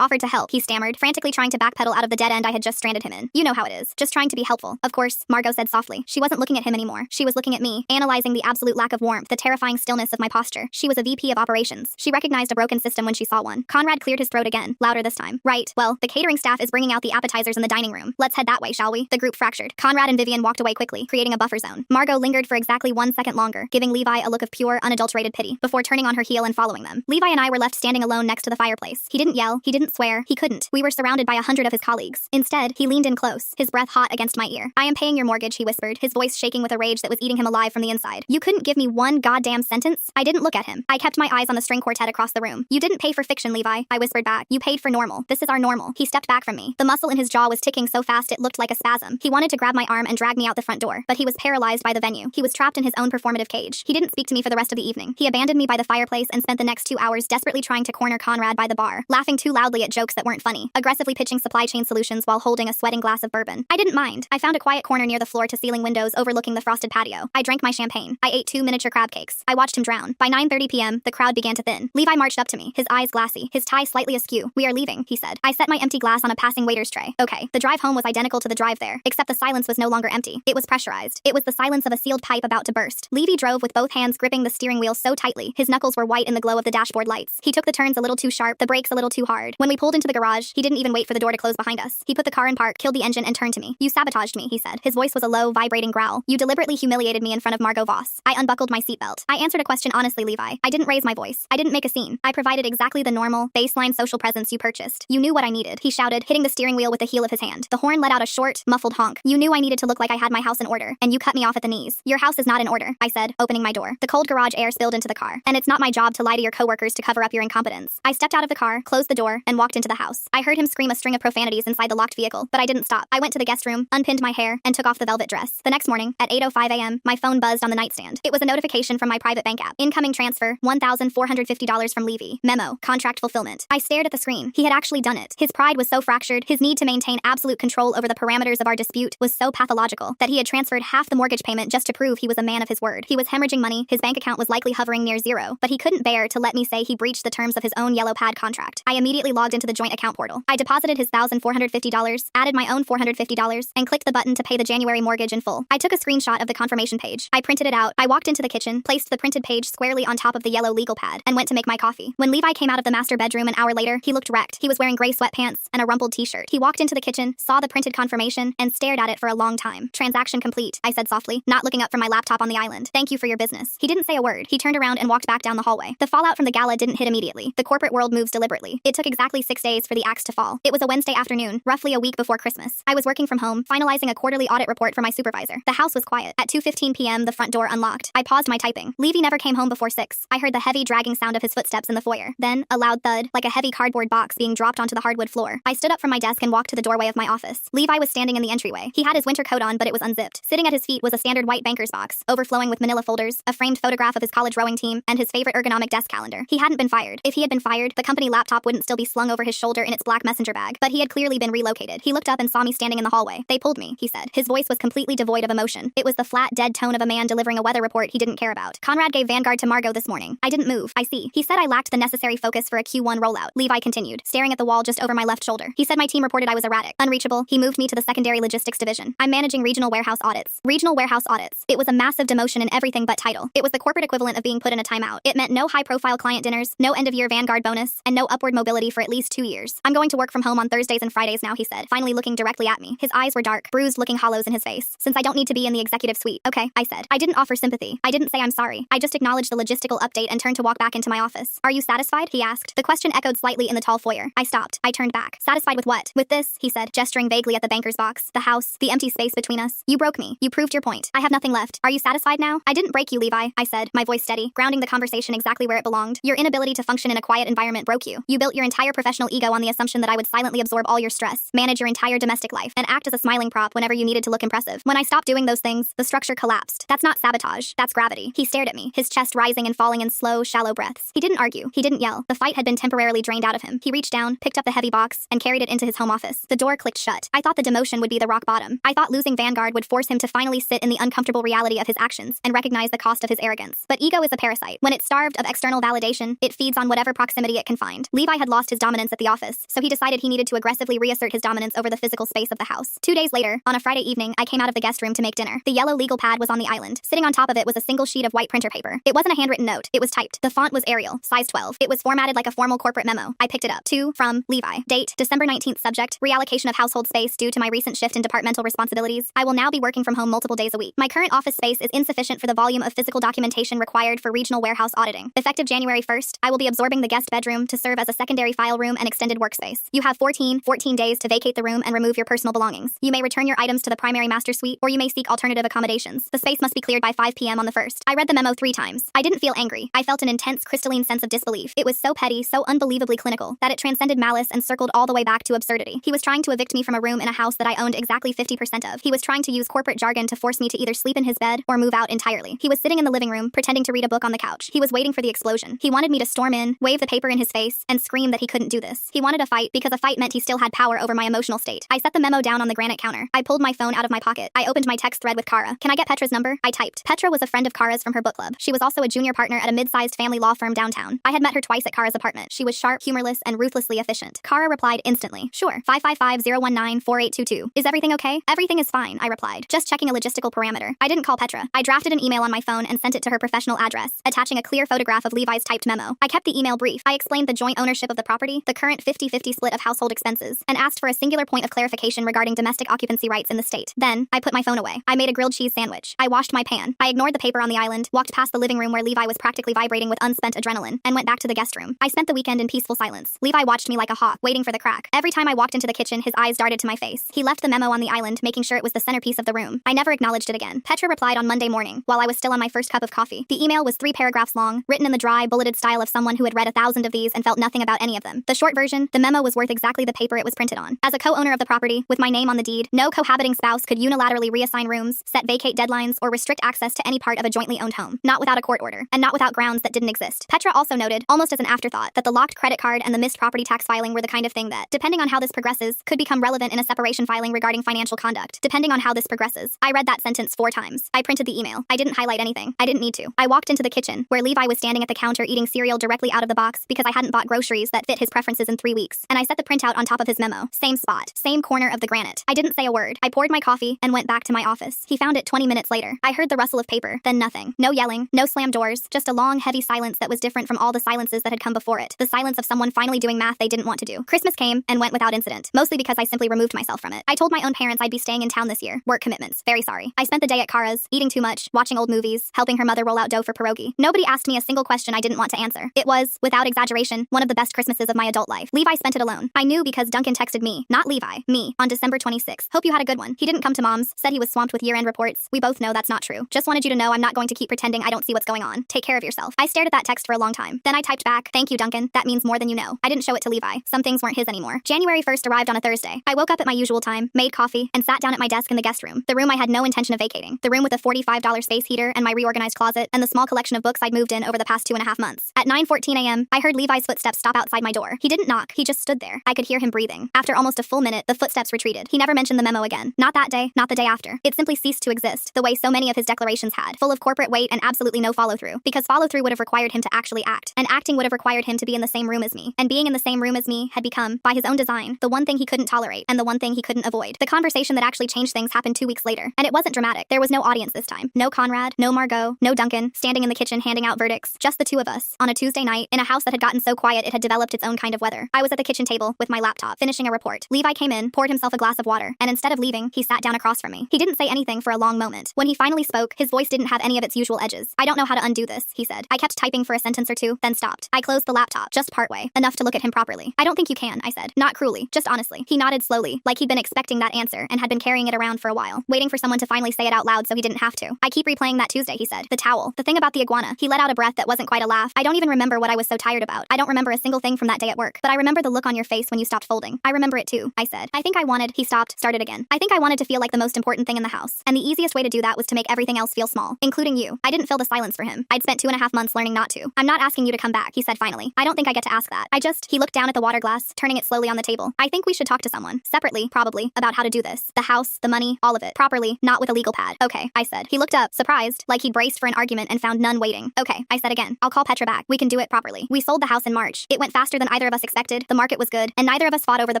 offered to help, he stammered, frantically trying to backpedal out of the dead end I had just stranded him in. You know how it is. Just trying to be helpful. Of course, Margot said softly. She wasn't looking at him anymore. She was looking at me, analyzing the absolute lack of warmth, the terrifying stillness of my posture. She was a VP of operations. She recognized a broken system when she saw one. Conrad cleared his throat again, louder this time. Right, well, the catering staff is bringing out the appetizers in the dining room. Let's head that way, shall we? The group fractured. Conrad and Vivian walked away quickly, creating a buffer zone. Margot lingered for exactly 1 second longer, giving Levi a look of pure, unadulterated pity, before turning on her heel and following them. Levi and I were left standing alone next to the fireplace. He didn't yell, he didn't swear, he couldn't. We were surrounded by 100 of his colleagues. Instead, he leaned in close, his breath hot against my ear. I am paying your mortgage, he whispered, his voice shaking with a rage that was eating him alive from the inside. You couldn't give me one goddamn sentence? I didn't look at him. I kept my eyes on the string quartet across the room. You didn't pay for fiction, Levi, I whispered back. You paid for normal. This is our normal. He stepped back from me. The muscle in his jaw was ticking so fast it looked like a spasm. He wanted to grab my arm and drag me out the front door, but he was paralyzed by the venue. He was trapped in his own performative cage. He didn't speak to me for the rest of the evening. He abandoned me by the fireplace and spent the next 2 hours desperately trying to corner Conrad by the bar, laughing too loudly at jokes that weren't funny, aggressively pitching supply chain solutions while holding a sweating glass of bourbon. I didn't mind. I found a quiet corner near the floor-to-ceiling windows overlooking the frosted patio. I drank my champagne. I ate 2 miniature crab cakes. I watched him drown. By 9:30 p.m., the crowd began to thin. Levi marched up to me, his eyes glassy, his tie slightly askew. We are leaving, he said. I set my empty glass on a passing waiter's tray. Okay, the drive home was identical to the drive there, except the silence was no longer empty. It was pressurized. It was the silence of a sealed pipe about to burst. Levi drove with both hands gripping the steering wheel so tightly, his knuckles were white in the glow of the dashboard lights. He took the turns a little too sharp, the brakes a little too hard. When we pulled into the garage, he didn't even wait for the door to close behind us. He put the car in park, killed the engine, and turned to me. You sabotaged me, he said. His voice was a low, vibrating growl. You deliberately humiliated me in front of Margot Voss. I unbuckled my seatbelt. I answered a question honestly, Levi. I didn't raise my voice. I didn't make a scene. I provided exactly the normal, baseline social presence you purchased. You knew what I needed, he shouted, hitting the steering wheel with the heel of his hand. The horn let out a short, muffled honk. You knew I needed to look like I had my house in order, and you cut me off at the knees. Your house is not in order, I said, opening my door. The cold garage air spilled into the car. And it's not my job to lie to your coworkers to cover up your incompetence. I stepped out of the car, closed the door, and walked into the house. I heard him scream a string of profanities inside the locked vehicle, but I didn't stop. I went to the guest room, unpinned my hair, and took off the velvet dress. The next morning, at 8:05 a.m., my phone buzzed on the nightstand. It was a notification from my private bank app. Incoming transfer, $1,450 from Levy. Memo, contract fulfillment. I stared at the screen. He had actually done it. His pride was so fractured, his need to maintain absolute control over the parameters of our dispute was so pathological that he had transferred half the mortgage payment just to prove he was a man of his word. He was hemorrhaging money, his bank account was likely hovering near zero, but he couldn't bear to let me say he breached the terms of his own yellow pad contract. I immediately logged into the joint account portal. I deposited his $1,450, added my own $450, and clicked the button to pay the January mortgage in full. I took a screenshot of the confirmation page. I printed it out. I walked into the kitchen, placed the printed page squarely on top of the yellow legal pad, and went to make my coffee. When Levi came out of the master bedroom an hour later, he looked wrecked. He was wearing gray sweatpants and a rumpled t-shirt. He walked into the kitchen, saw the printed confirmation, and stared at it for a long time. Transaction complete, I said softly, not looking up from my laptop on the island. Thank you for your business. He didn't say a word. He turned around and walked back down the hallway. The fallout from the gala didn't hit immediately. The corporate world moves deliberately. It took exactly 6 days for the axe to fall. It was a Wednesday afternoon, roughly a week before Christmas. I was working from home, finalizing a quarterly audit report for my supervisor. The house was quiet. At 2:15 p.m., the front door unlocked. I paused my typing. Levy never came home before 6. I heard the heavy dragging sound of his footsteps in the foyer. Then, a loud thud, like a heavy cardboard box being dropped onto the hardwood floor. I stood up from my desk and walked to the doorway of my office. Levi was standing in the entryway. He had his winter coat on, but it was unzipped. Sitting at his feet was a standard white banker's box, overflowing with manila folders, a framed photograph of his college rowing team, and his favorite ergonomic desk calendar. He hadn't been fired. If he had been fired, the company laptop wouldn't still be slung over his shoulder in its black messenger bag, but he had clearly been relocated. He looked up and saw me standing in the hallway. They pulled me, he said. His voice was completely devoid of emotion. It was the flat, dead tone of a man delivering a weather report he didn't care about. Conrad gave Vanguard to Margot this morning. I didn't move. I see. He said I lacked the necessary focus for a Q1 rollout. Levi continued, staring at the wall just over my left shoulder. He said my team reported I was erratic, unreachable. He moved me to the secondary logistics division. I'm managing regional warehouse audits. Regional warehouse audits. It was a massive demotion in everything but title. It was the corporate equivalent of being put in a timeout. It meant no high-profile client dinners, no end-of-year Vanguard bonus, and no upward mobility for at least 2 years. I'm going to work from home on Thursdays and Fridays now, he said, finally looking directly at me. His eyes were dark, bruised-looking hollows in his face. Since I don't need to be in the executive suite, okay, I said. I didn't offer sympathy. I didn't say I'm sorry. I just acknowledged the logistical update and turned to walk back into my office. Are you satisfied? He asked. The question echoed slightly in the tall foyer. I stopped. I turned back. Satisfied with what? With this, he said, gesturing vaguely at the banker's box, the house, the empty space between us. You broke me. You proved your point. I have nothing left. Are you satisfied now? I didn't break you, Levi, I said, my voice steady, grounding the conversation exactly where it belonged. Your inability to function in a quiet environment broke you. You built your entire professional ego on the assumption that I would silently absorb all your stress, manage your entire domestic life, and act as a smiling prop whenever you needed to look impressive. When I stopped doing those things, the structure collapsed. That's not sabotage. That's gravity. He stared at me, his chest rising and falling in slow, shallow breaths. He didn't argue. He didn't yell. The fight had been temporarily drained out of him. He reached down, picked up the heavy box, and carried it into his home office. The door clicked shut. I thought the demotion would be the rock bottom. I thought losing Vanguard would force him to finally sit in the uncomfortable reality of his actions and recognize the cost of his arrogance. But ego is a parasite. When it's starved of external validation, it feeds on whatever proximity it can find. Levi had lost his dominance at the office, so he decided he needed to aggressively reassert his dominance over the physical space of the house. 2 days later, on a Friday evening, I came out of the guest room to make dinner. The yellow legal pad was on the island. Sitting on top of it was a single sheet of white printer paper. It wasn't a handwritten note. It was typed. The font was Arial, size 12. It was formatted like a formal corporate memo. I picked it up. To, from, Levi. Date, December 19th. Subject, reallocation of household space due to my recent shift in departmental responsibilities. I will now be working from home multiple days a week. My current office space is insufficient for the volume of physical documentation required for regional warehouse auditing. Effective January 1st, I will be absorbing the guest bedroom to serve as a secondary file room and extended workspace. You have 14 days to vacate the room and remove your personal belongings. You may return your items to the primary master suite, or you may seek alternative accommodations. The space must be cleared by 5 p.m. on the 1st. I read the memo 3 times. I didn't feel angry. I felt an intense, crystalline sense of disbelief. It was so petty, so unbelievably clinical, that it transcended malice and circled all the way back to absurdity. He was trying to evict me from a room in a house that I owned exactly 50% of. He was trying to use corporate jargon to force me to either sleep in his bed or move out entirely. He was sitting in the living room, pretending to read a book on the couch. He was waiting for the explosion. He wanted me to storm in, wave the paper in his face, and scream that he couldn't do this. He wanted a fight because a fight meant he still had power over my emotional state. I set the memo down on the granite counter. I pulled my phone out of my pocket. I opened my text thread with Kara. Can I get Petra's number? I typed. Petra was a friend of Kara's from her book club. She was also a junior partner at a mid-sized family law firm downtown. I had met her twice at Kara's apartment. She was sharp, humorless, and ruthlessly efficient. Kara replied instantly. Sure. 555-019-4822. Is everything okay? Everything is fine, I replied. Just checking a logistical parameter. I didn't call Petra. I drafted an email on my phone and sent it to her professional address, attaching a clear photograph of Levi's typed memo. I kept the email brief. I explained the joint ownership of the property, the current 50-50 split of household expenses, and asked for a singular point of clarification regarding domestic occupancy rights in the state. Then, I put my phone away. I made a grilled cheese sandwich. I washed my pan. I ignored the paper on the island, walked past the living room where Levi was practically vibrating with unspent adrenaline, and went back to the guest room. I spent the weekend in peaceful silence. Levi watched me like a hawk, waiting for the crack. Every time I walked into the kitchen, his eyes darted to my face. He left the memo on the island, making sure it was the centerpiece of the room. I never acknowledged it again. Petra replied on Monday morning, while I was still on my first cup of coffee. The email was 3 paragraphs long, written in the dry, bulleted style of someone who had read 1,000 of these and felt nothing about any of them. The short version, the memo was worth exactly the paper it was printed on. As a co-owner of the property, with my name on the deed, no cohabiting spouse could unilaterally reassign rooms, set vacate deadlines, or restrict access to any part of a jointly owned home. Not without a court order, and not without grounds that didn't exist. Petra also noted, almost as an afterthought, that the locked credit card and the missed property tax filing were the kind of thing that, depending on how this progresses, could become relevant in a separation filing regarding financial conduct. Depending on how this progresses. I read that sentence 4 times. I printed the email. I didn't highlight anything. I didn't need to. I walked into the kitchen, where Levi was standing at the counter eating cereal directly out of the box because I hadn't bought groceries that fit his preferences in 3 weeks, and I set the printout on top of his memo. Same spot. Same corner of the granite. I didn't say a word. I poured my coffee and went back to my office. He found it 20 minutes later. I heard the rustle of paper, then nothing. No yelling, no slammed doors, just a long, heavy silence that was different from all the silences that had come before it. The silence of someone finally doing math they didn't want to do. Christmas came and went without incident, mostly because I simply removed myself from it. I told my own parents I'd be staying in town this year. Work commitments. Very sorry. I spent the day at Kara's, eating too much, watching old movies, helping her mother roll out dough for pierogi. Nobody asked me a single question I didn't want to answer. It was, without exaggeration, one of the best Christmases of my adult life. Levi spent it alone. I knew because Duncan texted me, not Levi, me, on December 26th. Hope you had a good one. He didn't come to Mom's, said he was swamped with year-end reports. We both know that's not true. Just wanted you to know I'm not going to keep pretending I don't see what's going on. Take care of yourself. I stared at that text for a long time. Then I typed back, thank you, Duncan. That means more than you know. I didn't show it to Levi. Some things weren't his anymore. January 1st arrived on a Thursday. I woke up at my usual time, made coffee, and sat down at my desk in the guest room. The room I had no intention of vacating. The room with a $45 space heater and my reorganized closet and the small collection of books I'd moved in over the past 2.5 months. At 9:14 a.m., I heard Levi's footsteps stop outside my door. He didn't knock. He just stood there. I could hear him breathing. After almost a full minute, the footsteps retreated. He never mentioned the memo again. Not that day, not the day after. It simply ceased to exist, the way so many of his declarations had, full of corporate weight and absolutely no follow-through. Because follow-through would have required him to actually act, and acting would have required him to be in the same room as me. And being in the same room as me had become, by his own design, the one thing he couldn't tolerate and the one thing he couldn't avoid. The conversation that actually changed things happened 2 weeks later, and it wasn't dramatic. There was no audience this time. No Conrad, no Margot, no Duncan, standing in the kitchen handing out verdicts. Just the two of us, on a Tuesday night, in a house that had gotten so quiet it had developed its own kind of weather. I was at the kitchen table table with my laptop, finishing a report. Levi came in, poured himself a glass of water, and instead of leaving, he sat down across from me. He didn't say anything for a long moment. When he finally spoke, his voice didn't have any of its usual edges. I don't know how to undo this, he said. I kept typing for a sentence or two, then stopped. I closed the laptop, just partway, enough to look at him properly. I don't think you can, I said. Not cruelly, just honestly. He nodded slowly, like he'd been expecting that answer and had been carrying it around for a while, waiting for someone to finally say it out loud so he didn't have to. I keep replaying that Tuesday, he said. The towel. The thing about the iguana. He let out a breath that wasn't quite a laugh. I don't even remember what I was so tired about. I don't remember a single thing from that day at work, but I remember the look on your face when you stopped folding. I remember it too, I said. I think I wanted, he stopped, started again. I think I wanted to feel like the most important thing in the house, and the easiest way to do that was to make everything else feel small, including you. I didn't fill the silence for him. I'd spent 2.5 months learning not to. I'm not asking you to come back, he said finally. I don't think I get to ask that. He looked down at the water glass, turning it slowly on the table. I think we should talk to someone, separately, probably, about how to do this. The house, the money, all of it. Properly, not with a legal pad. Okay, I said. He looked up, surprised, like he'd braced for an argument and found none waiting. Okay, I said again. I'll call Petra back. We can do it properly. We sold the house in March. It went faster than either of us expected, the market was good, and neither of us fought over the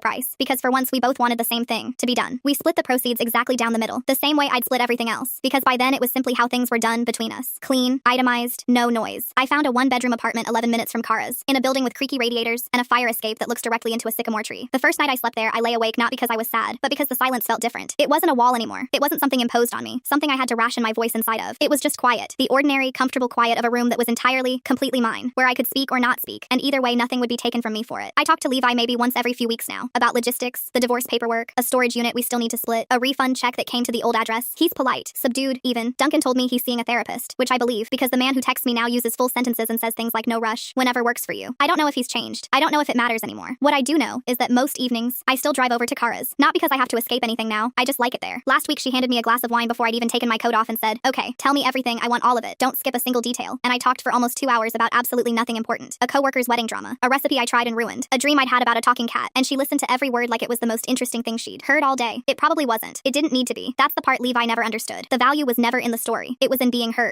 price, because for once we both wanted the same thing, to be done. We split the proceeds exactly down the middle, the same way I'd split everything else, because by then it was simply how things were done between us. Clean, itemized, no noise. I found a 1-bedroom apartment 11 minutes from Kara's, in a building with creaky radiators and a fire escape that looks directly into a sycamore tree. The first night I slept there, I lay awake not because I was sad, but because the silence felt different. It wasn't a wall anymore. It wasn't something imposed on me, something I had to ration my voice inside of. It was just quiet. The ordinary, comfortable quiet of a room that was entirely, completely mine, where I could speak or not speak, and either way nothing would be taken from me for it. I talk to Levi maybe once every few weeks now, about logistics, the divorce paperwork, a storage unit we still need to split, a refund check that came to the old address. He's polite, subdued, even. Duncan told me he's seeing a therapist, which I believe, because the man who texts me now uses full sentences and says things like no rush, whenever works for you. I don't know if he's changed. I don't know if it matters anymore. What I do know is that most evenings, I still drive over to Kara's, not because I have to escape anything now, I just like it there. Last week she handed me a glass of wine before I'd even taken my coat off and said, okay, tell me everything, I want all of it, don't skip a single detail. And I talked for almost 2 hours about absolutely nothing important. A coworker's wedding drama, a recipe I tried and ruined, a dream I'd had about a talking cat, and she listened to every word like it was the most interesting thing she'd heard all day. It probably wasn't. It didn't need to be. That's the part Levi never understood. The value was never in the story. It was in being heard.